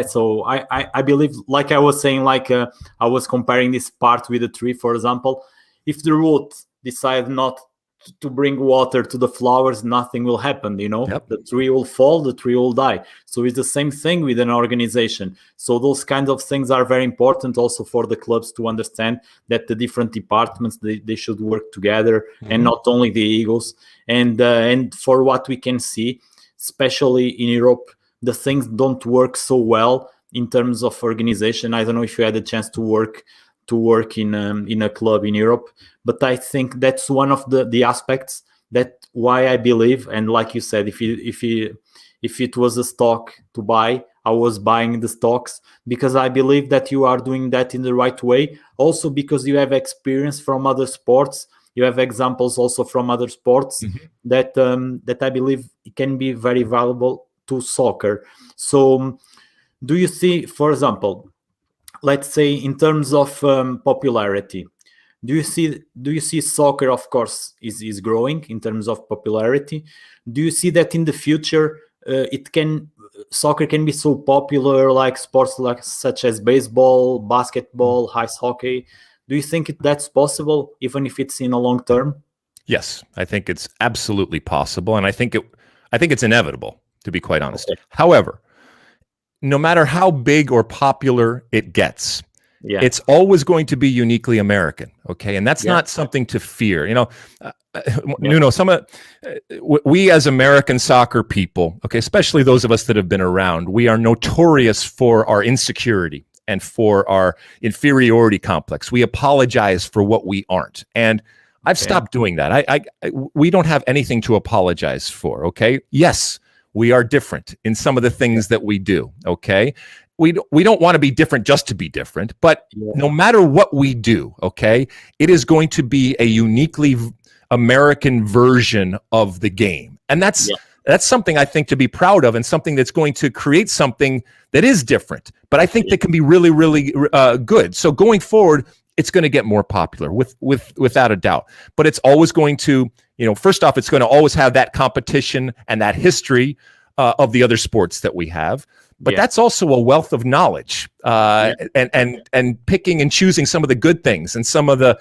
so I believe, like I was saying, I was comparing this part with the tree, for example. If the root decide not to bring water to the flowers, nothing will happen. The tree will fall, the tree will die. So it's the same thing with an organization. So those kinds of things are very important also for the clubs to understand that the different departments, they should work together, and not only the egos. And for what we can see, especially in Europe, the things don't work so well in terms of organization. I don't know if you had a chance to work in a club in Europe, but I think that's one of the aspects that why I believe. And like you said, if it was a stock to buy, I was buying the stocks, because I believe that you are doing that in the right way. Also because you have experience from other sports, you have examples also from other sports that I believe can be very valuable to soccer. So do you see, for example, let's say in terms of popularity, do you see soccer, of course, is growing in terms of popularity? Do you see that in the future soccer can be so popular like sports such as baseball, basketball, ice hockey? Do you think that's possible, even if it's in a long term? Yes, I think it's absolutely possible, and I think it's inevitable, to be quite honest. Okay. However, no matter how big or popular it gets, it's always going to be uniquely American. Okay, and that's not something to fear. Nuno, we as American soccer people, okay, especially those of us that have been around, we are notorious for our insecurity and for our inferiority complex. We apologize for what we aren't, and I've stopped doing that. We don't have anything to apologize for. Okay, yes, we are different in some of the things that we do. Okay, we don't want to be different just to be different, but no matter what we do, okay, it is going to be a uniquely American version of the game, and that's something I think to be proud of, and something that's going to create something that is different, but I think that can be really, really good. So going forward, it's going to get more popular without a doubt, but it's always going to, first off, it's going to always have that competition and that history of the other sports that we have. But that's also a wealth of knowledge, and picking and choosing some of the good things and some of the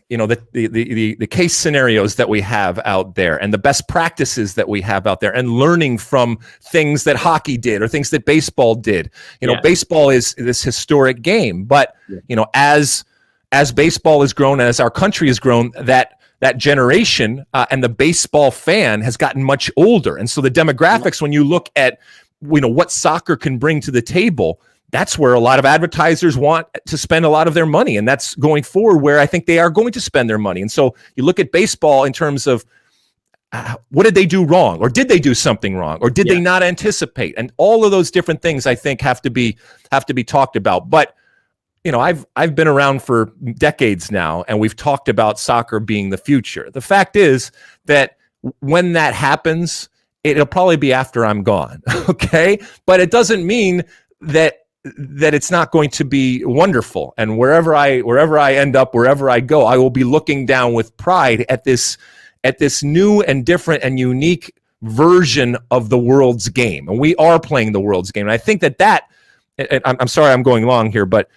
the case scenarios that we have out there and the best practices that we have out there and learning from things that hockey did or things that baseball did. Baseball is this historic game, but as baseball has grown, as our country has grown, that generation and the baseball fan has gotten much older. And so the demographics, when you look at what soccer can bring to the table, that's where a lot of advertisers want to spend a lot of their money. And that's going forward where I think they are going to spend their money. And so you look at baseball in terms of what did they do wrong? Or did they do something wrong? Or did they not anticipate? And all of those different things I think have to be talked about. But I've been around for decades now, and we've talked about soccer being the future. The fact is that when that happens, it'll probably be after I'm gone. Okay. But it doesn't mean that it's not going to be wonderful. And wherever I end up, wherever I go, I will be looking down with pride at this new and different and unique version of the world's game. And we are playing the world's game. And I think that and I'm sorry I'm going long here, but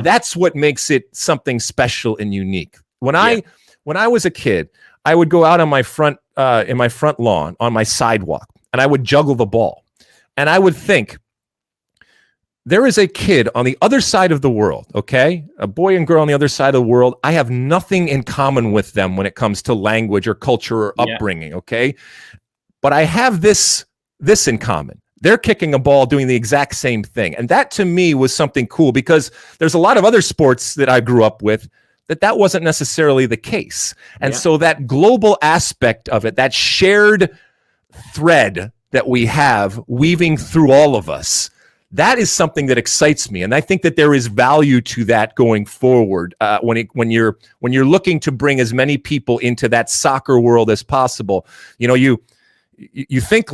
that's what makes it something special and unique. When I was a kid, I would go out on my front in my front lawn on my sidewalk, and I would juggle the ball. And I would think, there is a kid on the other side of the world, okay? A boy and girl on the other side of the world. I have nothing in common with them when it comes to language or culture or upbringing, okay? But I have this in common. They're kicking a ball doing the exact same thing. And that to me was something cool, because there's a lot of other sports that I grew up with that wasn't necessarily the case. And so that global aspect of it, that shared thread that we have weaving through all of us, that is something that excites me, and I think that there is value to that going forward. When you're looking to bring as many people into that soccer world as possible, you think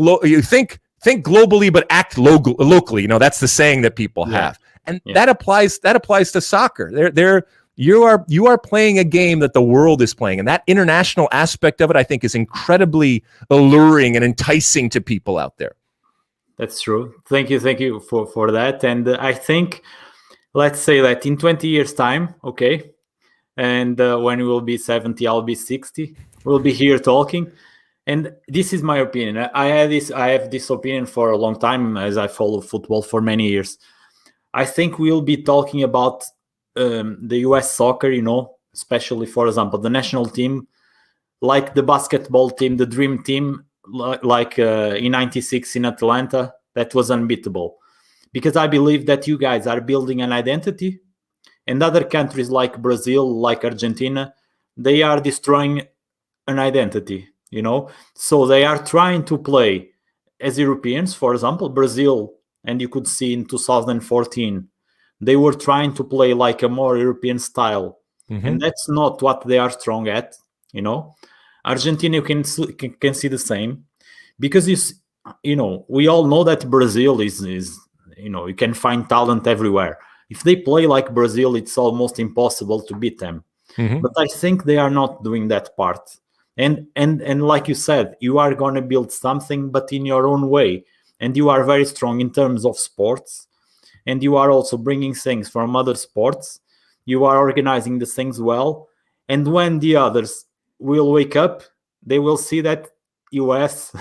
globally but act locally. That's the saying that people have, and that applies to soccer. You are playing a game that the world is playing, and that international aspect of it, I think, is incredibly alluring and enticing to people out there. That's true. Thank you for that. And I think, let's say that in 20 years' time, okay, and when we will be 70, I'll be 60, we'll be here talking. And this is my opinion. I have this opinion for a long time, as I follow football for many years. I think we'll be talking about the US soccer, especially, for example, the national team, like the basketball team, the dream team, like in 96 in Atlanta, that was unbeatable. Because I believe that you guys are building an identity, and other countries like Brazil, like Argentina, they are destroying an identity, So they are trying to play as Europeans. For example, Brazil, and you could see in 2014, they were trying to play like a more European style. Mm-hmm. And that's not what they are strong at, Argentina, you can see the same, because we all know that Brazil is you can find talent everywhere. If they play like Brazil, it's almost impossible to beat them. Mm-hmm. But I think they are not doing that part. And like you said, you are going to build something, but in your own way. And you are very strong in terms of sports, and you are also bringing things from other sports. You are organizing the things well, and when the others will wake up, they will see that US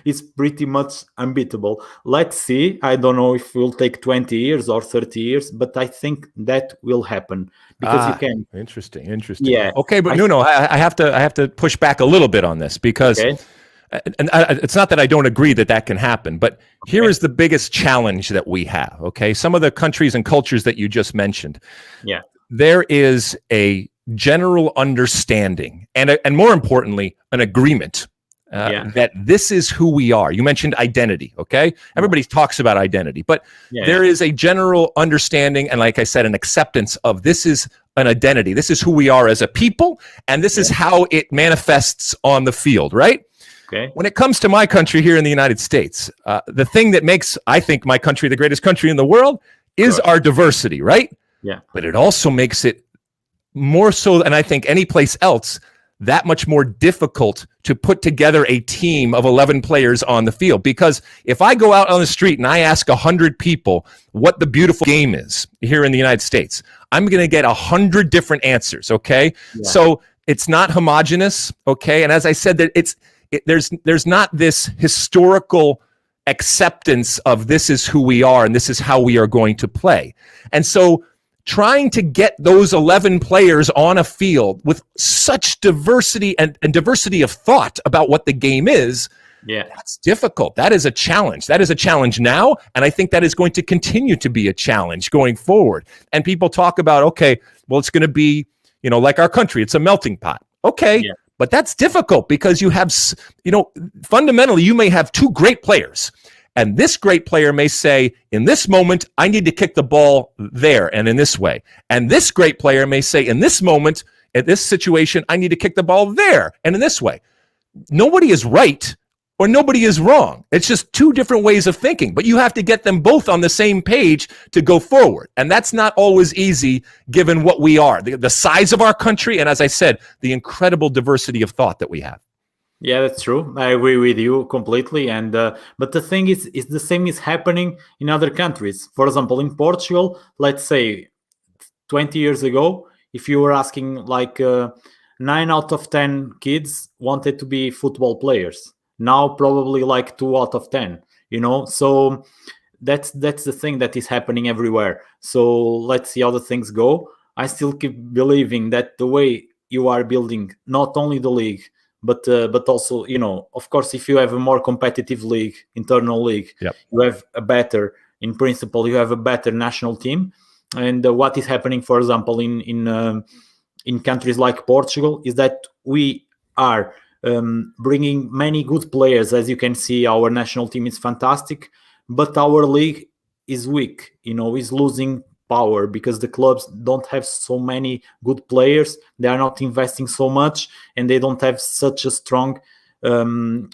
is pretty much unbeatable. Let's see. I don't know if it will take 20 years or 30 years, but I think that will happen, because you can. Interesting. Yeah. Okay, but Nuno, I have to push back a little bit on this, because it's not that I don't agree that can happen, but here is the biggest challenge that we have. Okay, some of the countries and cultures that you just mentioned. Yeah, there is a general understanding and more importantly, an agreement that this is who we are. You mentioned identity, okay? Everybody talks about identity, but there is a general understanding and, like I said, an acceptance of this is an identity. This is who we are as a people, and this is how it manifests on the field, right? Okay. When it comes to my country here in the United States, the thing that makes, I think, my country the greatest country in the world is our diversity, right? Yeah. But it also makes it more so than I think any place else, that much more difficult to put together a team of 11 players on the field. Because if I go out on the street and I ask 100 people what the beautiful game is here in the United States, I'm going to get 100 different answers. Okay. Yeah. So it's not homogenous. Okay. And as I said, that there's not this historical acceptance of this is who we are and this is how we are going to play. And so trying to get those 11 players on a field with such diversity and diversity of thought about what the game is, that's difficult. That is a challenge. That is a challenge now, and I think that is going to continue to be a challenge going forward. And people talk about, okay, well, it's going to be, like our country, it's a melting pot. Okay, but that's difficult because you have, fundamentally, you may have two great players. And this great player may say, in this moment, I need to kick the ball there and in this way. And this great player may say, in this moment, at this situation, I need to kick the ball there and in this way. Nobody is right or nobody is wrong. It's just two different ways of thinking. But you have to get them both on the same page to go forward. And that's not always easy given what we are, the size of our country, and as I said, the incredible diversity of thought that we have. Yeah, that's true. I agree with you completely. And but the thing is the same is happening in other countries. For example, in Portugal, let's say 20 years ago, if you were asking like 9 out of 10 kids wanted to be football players. Now probably like 2 out of 10. So that's the thing that is happening everywhere. So let's see how the things go. I still keep believing that the way you are building not only the league, but also, of course, if you have a more competitive league, internal league, you have in principle, you have a better national team. And what is happening, for example, in countries like Portugal, is that we are bringing many good players. As you can see, our national team is fantastic, but our league is weak, is losing power because the clubs don't have so many good players. They are not investing so much, and they don't have such a strong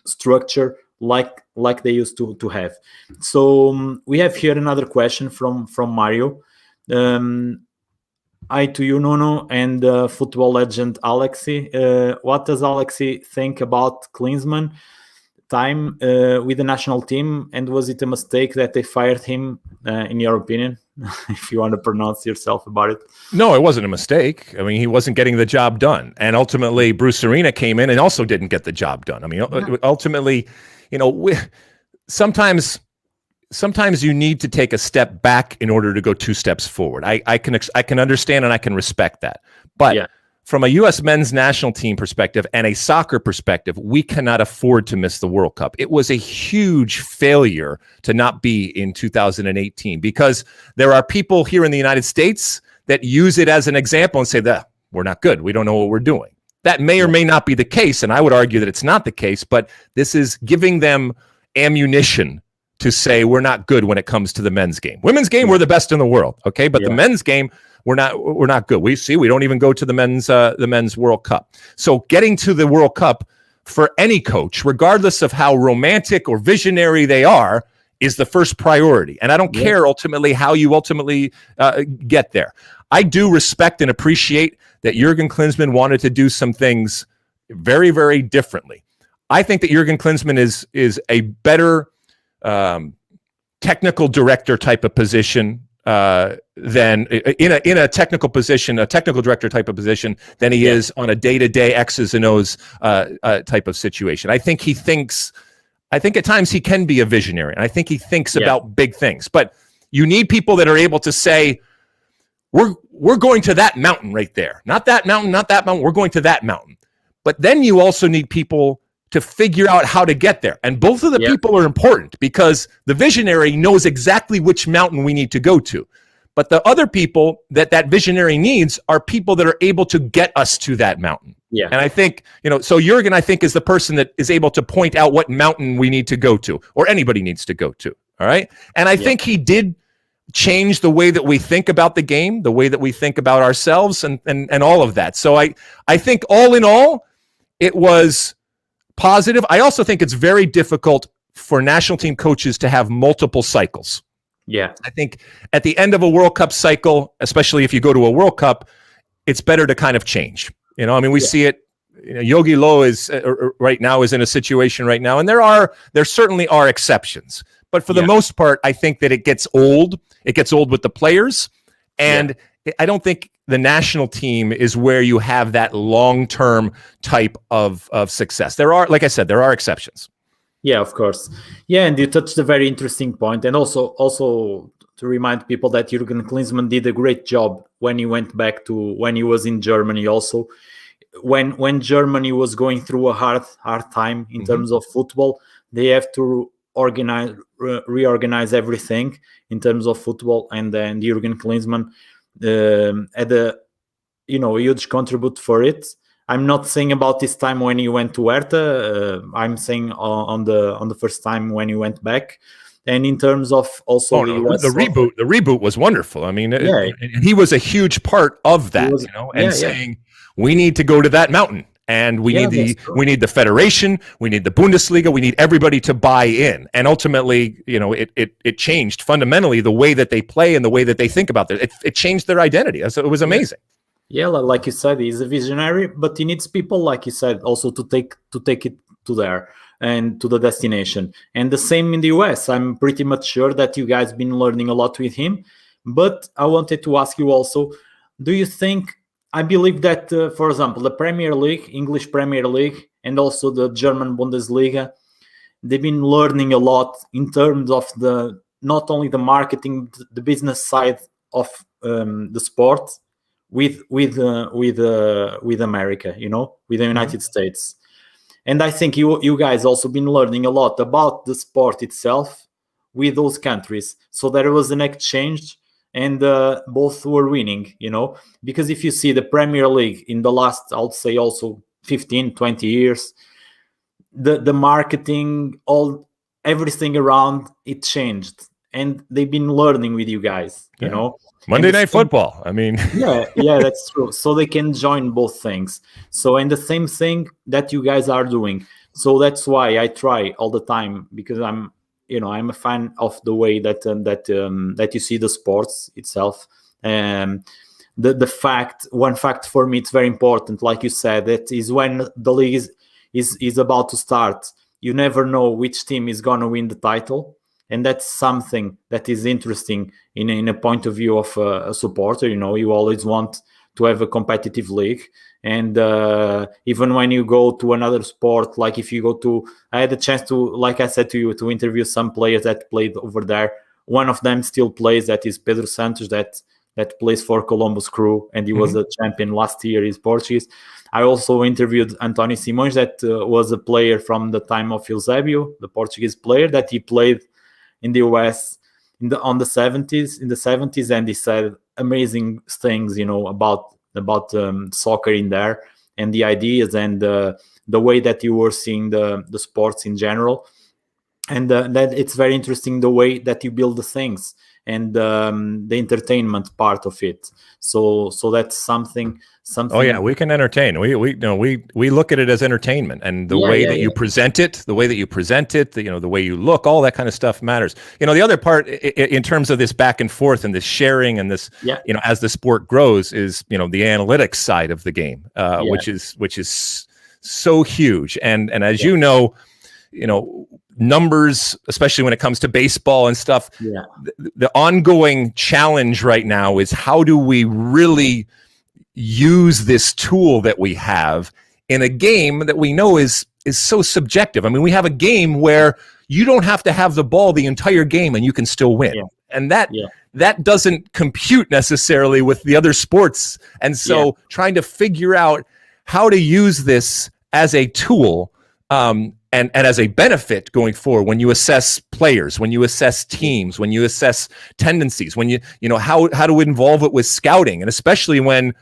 structure like they used to have. So we have here another question from Mario. Hi to you, Nuno, and football legend Alexi. What does Alexi think about Klinsmann time with the national team, and was it a mistake that they fired him, in your opinion? If you want to pronounce yourself about it. No, it wasn't a mistake. I mean, he wasn't getting the job done. And ultimately, Bruce Arena came in and also didn't get the job done. I mean, ultimately, sometimes you need to take a step back in order to go 2 steps forward. I can understand and I can respect that. But from a U.S. men's national team perspective and a soccer perspective, we cannot afford to miss the World Cup. It was a huge failure to not be in 2018 because there are people here in the United States that use it as an example and say that we're not good. We don't know what we're doing. That may or may not be the case, and I would argue that it's not the case, but this is giving them ammunition to say we're not good when it comes to the men's game. Women's game, we're the best in the world, okay? But the men's game, we're not good. We don't even go to the men's World Cup. So getting to the World Cup for any coach, regardless of how romantic or visionary they are, is the first priority. And I don't care ultimately how you get there. I do respect and appreciate that Jurgen Klinsmann wanted to do some things very, very differently. I think that Jurgen Klinsmann is a better technical director type of position than in a technical position, a technical director type of position than he is on a day-to-day X's and O's type of situation. I think at times he can be a visionary, and I think he thinks about big things. But you need people that are able to say, we're going to that mountain right there. Not that mountain, not that mountain. We're going to that mountain. But then you also need people to figure out how to get there. And both of the people are important because the visionary knows exactly which mountain we need to go to. But the other people that visionary needs are people that are able to get us to that mountain. Yeah. And I think, so Jurgen, I think, is the person that is able to point out what mountain we need to go to, or anybody needs to go to. All right. And I think he did change the way that we think about the game, the way that we think about ourselves and all of that. So I think all in all, it was positive. I also think it's very difficult for national team coaches to have multiple cycles. Yeah. I think at the end of a World Cup cycle, especially if you go to a World Cup, it's better to kind of change. We see it. Yogi Low is right now is in a situation right now, and there certainly are exceptions. But for the most part, I think that it gets old. It gets old with the players, and I don't think the national team is where you have that long-term type of success. There are, like I said, there are exceptions. Yeah, of course. Yeah, and you touched a very interesting point, and also to remind people that Jurgen Klinsmann did a great job when he went back to when he was in Germany. Also, when Germany was going through a hard time in terms of football, they have to reorganize everything in terms of football, and then Jurgen Klinsmann had a huge contribute for it. I'm not saying about this time when he went to Hertha. I'm saying on the first time when he went back. And in terms of also the reboot was wonderful. I mean, he was a huge part of that, saying we need to go to that mountain, and we need the federation, we need the Bundesliga, we need everybody to buy in. And ultimately, it changed fundamentally the way that they play and the way that they think about it. It changed their identity. So it was amazing. Yeah, like you said, he's a visionary, but he needs people, like you said, also to take it to there and to the destination. And the same in the US. I'm pretty much sure that you guys been learning a lot with him. But I wanted to ask you also, do you think, I believe that, for example, the Premier League, English Premier League, and also the German Bundesliga, they've been learning a lot in terms of not only the marketing, the business side of the sport, with America, with the United States. And I think you guys also been learning a lot about the sport itself with those countries. So there was an exchange, and both were winning, because if you see the Premier League in the last, I would say also 15, 20 years, the marketing, everything around it changed. And they've been learning with you guys, Monday Night Football. I mean, yeah, that's true. So they can join both things. So, and the same thing that you guys are doing. So that's why I try all the time, because I'm a fan of the way that you see the sports itself. One fact for me, it's very important. Like you said, that is when the league is about to start. You never know which team is going to win the title. And that's something that is interesting in a point of view of a supporter. You always want to have a competitive league. And even when you go to another sport, like if you go to, I had a chance to, like I said to you, to interview some players that played over there. One of them still plays, that is Pedro Santos, that plays for Columbus Crew, and he was a champion last year. He's Portuguese. I also interviewed António Simões, that was a player from the time of Eusébio, the Portuguese player, that he played in the US in the 70s, and he said amazing things, about soccer in there, and the ideas and the way that you were seeing the sports in general, and that it's very interesting the way that you build the things and the entertainment part of it. So that's something. Oh yeah, we can entertain. We look at it as entertainment, and the way that you present it, the way you look, all that kind of stuff matters. The other part in terms of this back and forth and this sharing and this, as the sport grows, is the analytics side of the game, which is so huge. And as numbers, especially when it comes to baseball and stuff. Yeah. The ongoing challenge right now is how do we really use this tool that we have in a game that we know is so subjective. I mean, we have a game where you don't have to have the ball the entire game and you can still win. Yeah. And that doesn't compute necessarily with the other sports. And so trying to figure out how to use this as a tool, and as a benefit going forward, when you assess players, when you assess teams, when you assess tendencies, when how to involve it with scouting, and especially when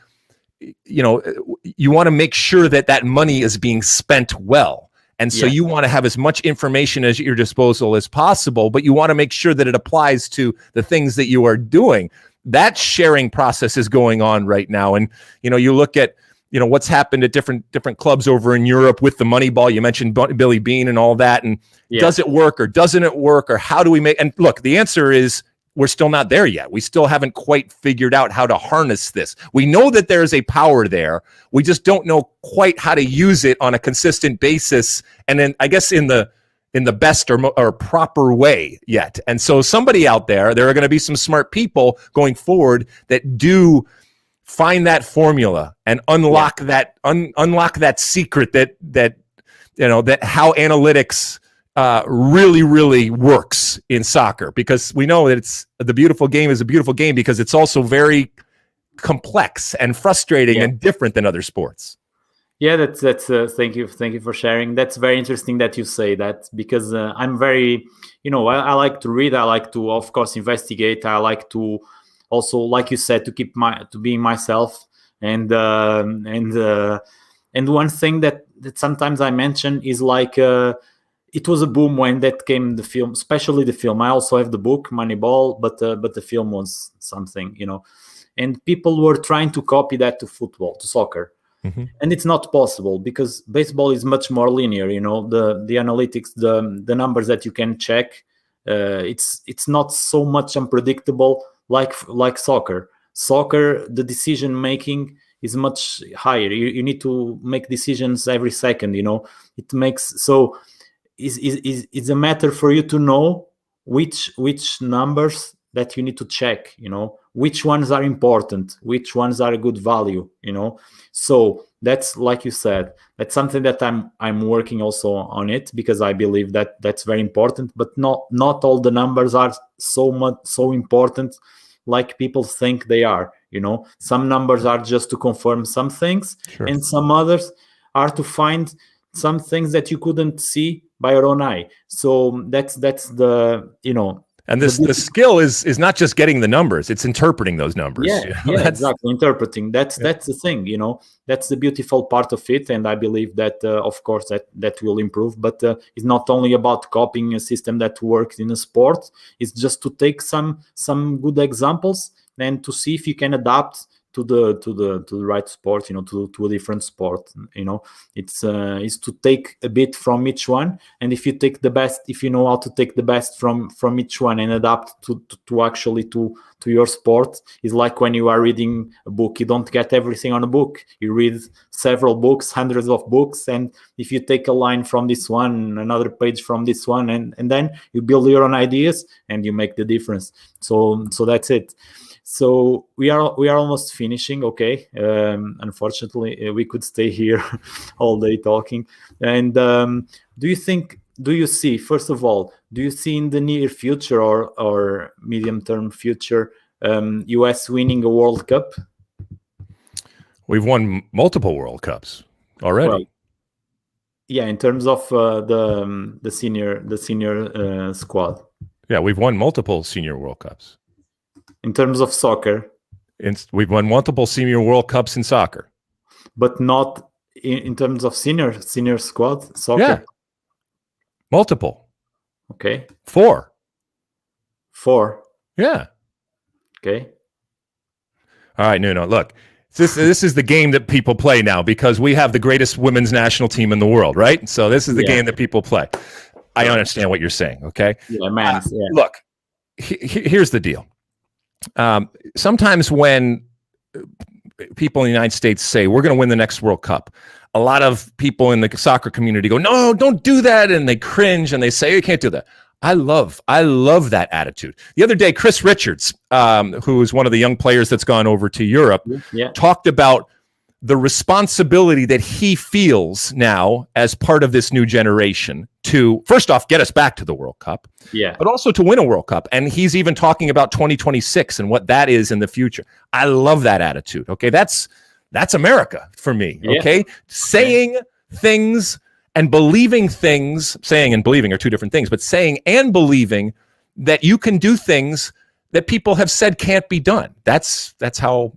you want to make sure that money is being spent well. And so you want to have as much information at your disposal as possible, but you want to make sure that it applies to the things that you are doing. That sharing process is going on right now. And you look at what's happened at different clubs over in Europe with the Moneyball. You mentioned Billy Bean and all that. And does it work or doesn't it work? Or how do we make... And look, the answer is we're still not there yet. We still haven't quite figured out how to harness this. We know that there's a power there. We just don't know quite how to use it on a consistent basis. And then I guess in the in the best or proper way yet. And so somebody out there are going to be some smart people going forward that do find that formula and unlock unlock that secret that how analytics really works in soccer, because we know that it's the beautiful game is a beautiful game because it's also very complex and frustrating and different than other sports. Yeah, that's thank you for sharing. That's very interesting that you say that, because I'm very, I like to read, I like to, of course, investigate, I like to also, like you said, to being myself, and one thing that sometimes I mention is like it was a boom when that came, the film, especially the film. I also have the book Moneyball, but the film was something, and people were trying to copy that to football, to soccer. Mm-hmm. And it's not possible, because baseball is much more linear. The analytics, the numbers that you can check, it's not so much unpredictable like soccer. Soccer, the decision making is much higher. You need to make decisions every second. It makes so it's a matter for you to know which numbers that you need to check. Which ones are important, which ones are a good value. So that's, like you said, that's something that I'm working also on it, because I believe that that's very important. But not all the numbers are so important like people think they are. Some numbers are just to confirm some things, sure, and some others are to find some things that you couldn't see by your own eye. So that's the and the skill is not just getting the numbers, it's interpreting those numbers. Exactly, interpreting. That's the thing. That's the beautiful part of it, and I believe that of course that will improve. But it's not only about copying a system that works in a sport. It's just to take some good examples and to see if you can adapt to the right sport, to a different sport. It's to take a bit from each one, and if you take the best, if you know how to take the best from each one and adapt to actually to your sport, is like when you are reading a book. You don't get everything on a book. You read several books, hundreds of books, and if you take a line from this one, another page from this one, and then you build your own ideas and you make the difference. So that's it. So we are almost finishing. Okay, unfortunately, we could stay here all day talking. And do you see, first of all, do you see in the near future or medium-term future, US winning a World Cup? We've won multiple World Cups already. Well, yeah, in terms of the senior squad. Yeah, we've won multiple senior World Cups. In terms of soccer, we've won multiple senior World Cups in soccer, but not in terms of senior squad soccer. Yeah, multiple. Okay. 4. Yeah. Okay. All right, Nuno. Look, this is the game that people play now, because we have the greatest women's national team in the world, right? So this is the game that people play. I understand what you're saying. Okay. Yeah, man. Look, here's the deal. Sometimes when people in the United States say we're going to win the next World Cup, a lot of people in the soccer community go, no, don't do that, and they cringe and they say you can't do that. I love that attitude. The other day, Chris Richards, who is one of the young players that's gone over to Europe, talked about the responsibility that he feels now as part of this new generation to, first off, get us back to the World Cup, but also to win a World Cup. And he's even talking about 2026 and what that is in the future. I love that attitude. Okay, that's America for me. Okay, saying things and believing things. Saying and believing are two different things, but saying and believing that you can do things that people have said can't be done. That's how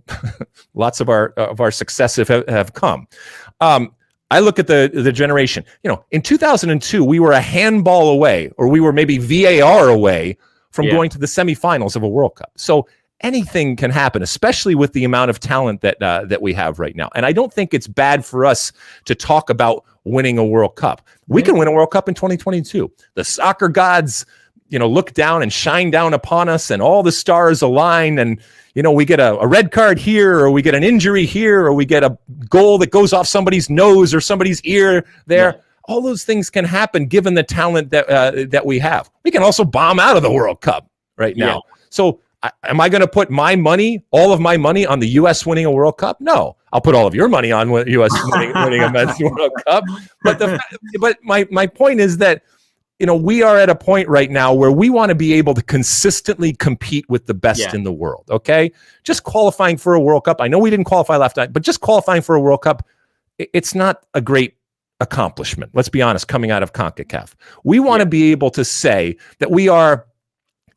lots of our success have come. I look at the generation. In 2002, we were a handball away, or we were maybe VAR away from going to the semifinals of a World Cup. So anything can happen, especially with the amount of talent that we have right now. And I don't think it's bad for us to talk about winning a World Cup. We can win a World Cup in 2022. The soccer gods, look down and shine down upon us, and all the stars align, and we get a red card here, or we get an injury here, or we get a goal that goes off somebody's nose or somebody's ear there. All those things can happen given the talent that we have. We can also bomb out of the World Cup right now. So am I going to put my money, all of my money, on the U.S. winning a World Cup? No. I'll put all of your money on U.S. winning a men's World Cup. But my point is that, we are at a point right now where we want to be able to consistently compete with the best in the world, okay? Just qualifying for a World Cup. I know we didn't qualify last night, but just qualifying for a World Cup, it's not a great accomplishment. Let's be honest, coming out of CONCACAF. We want to be able to say that we are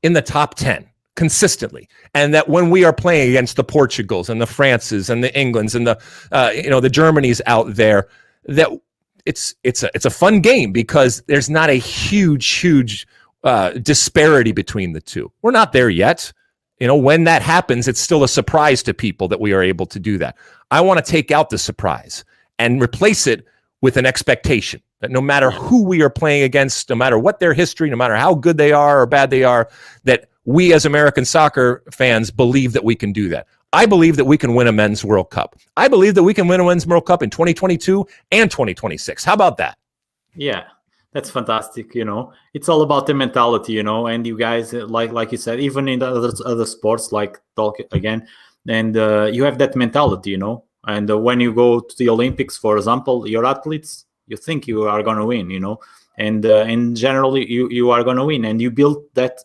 in the top 10 consistently, and that when we are playing against the Portugals and the Frances and the Englands and the Germanys out there, that it's a fun game because there's not a huge disparity between the two. We're not there yet. When that happens, it's still a surprise to people that we are able to do that. I want to take out the surprise and replace it with an expectation that no matter who we are playing against, no matter what their history, no matter how good they are or bad they are, that we as American soccer fans believe that we can do that. I believe that we can win a men's World Cup. I believe that we can win a men's World Cup in 2022 and 2026. How about that? Yeah, that's fantastic. It's all about the mentality, and you guys, like you said, even in the other sports, like talk again, and you have that mentality, and when you go to the Olympics, for example, your athletes, you think you are going to win, and generally you are going to win, and you build that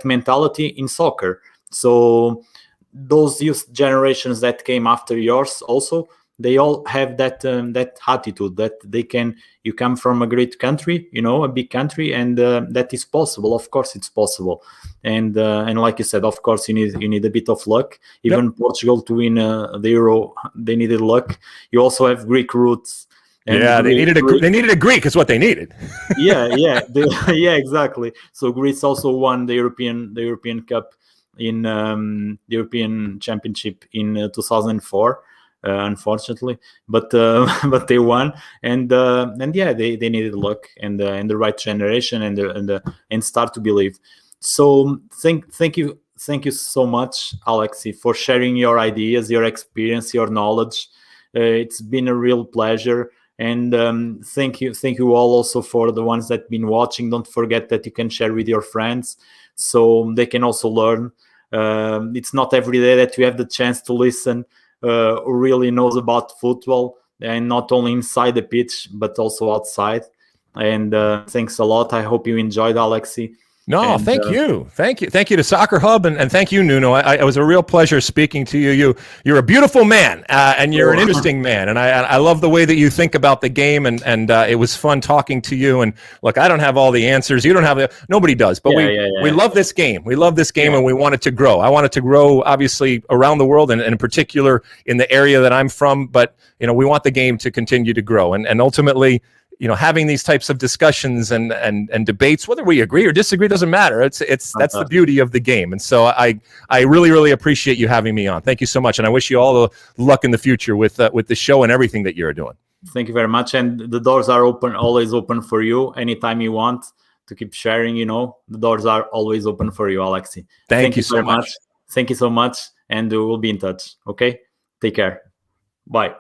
mentality in soccer. So those youth generations that came after yours also, they all have that attitude that you come from a great country, a big country, and that is possible. Of course it's possible, and like you said, of course you need a bit of luck. Even Portugal to win the Euro, they needed luck. You also have Greek roots. They needed a Greek is what they needed. yeah, exactly. So Greece also won the European Cup in the European Championship in 2004. Unfortunately, but they won, and they needed luck and the right generation and start to believe. So thank you so much, Alexi, for sharing your ideas, your experience, your knowledge. It's been a real pleasure, and thank you all also for the ones that have been watching. Don't forget that you can share with your friends so they can also learn. It's not every day that you have the chance to listen who really knows about football, and not only inside the pitch but also outside. And thanks a lot. I hope you enjoyed, Alexi. No, thank you to Soccer Hub, and thank you, Nuno. It was a real pleasure speaking to you. You're a beautiful man, and you're an interesting man, and I love the way that you think about the game, and it was fun talking to you. And look, I don't have all the answers. You don't have nobody does, but we love this game. We love this game, and we want it to grow. I want it to grow, obviously, around the world, and in particular in the area that I'm from. But we want the game to continue to grow, and ultimately, having these types of discussions and debates, whether we agree or disagree, doesn't matter. It's that's the beauty of the game. And so I really, really appreciate you having me on. Thank you so much. And I wish you all the luck in the future with the show and everything that you're doing. Thank you very much. And the doors are always open for you. Anytime you want to keep sharing, the doors are always open for you, Alexi. Thank you so much. Thank you so much. And we'll be in touch. Okay. Take care. Bye.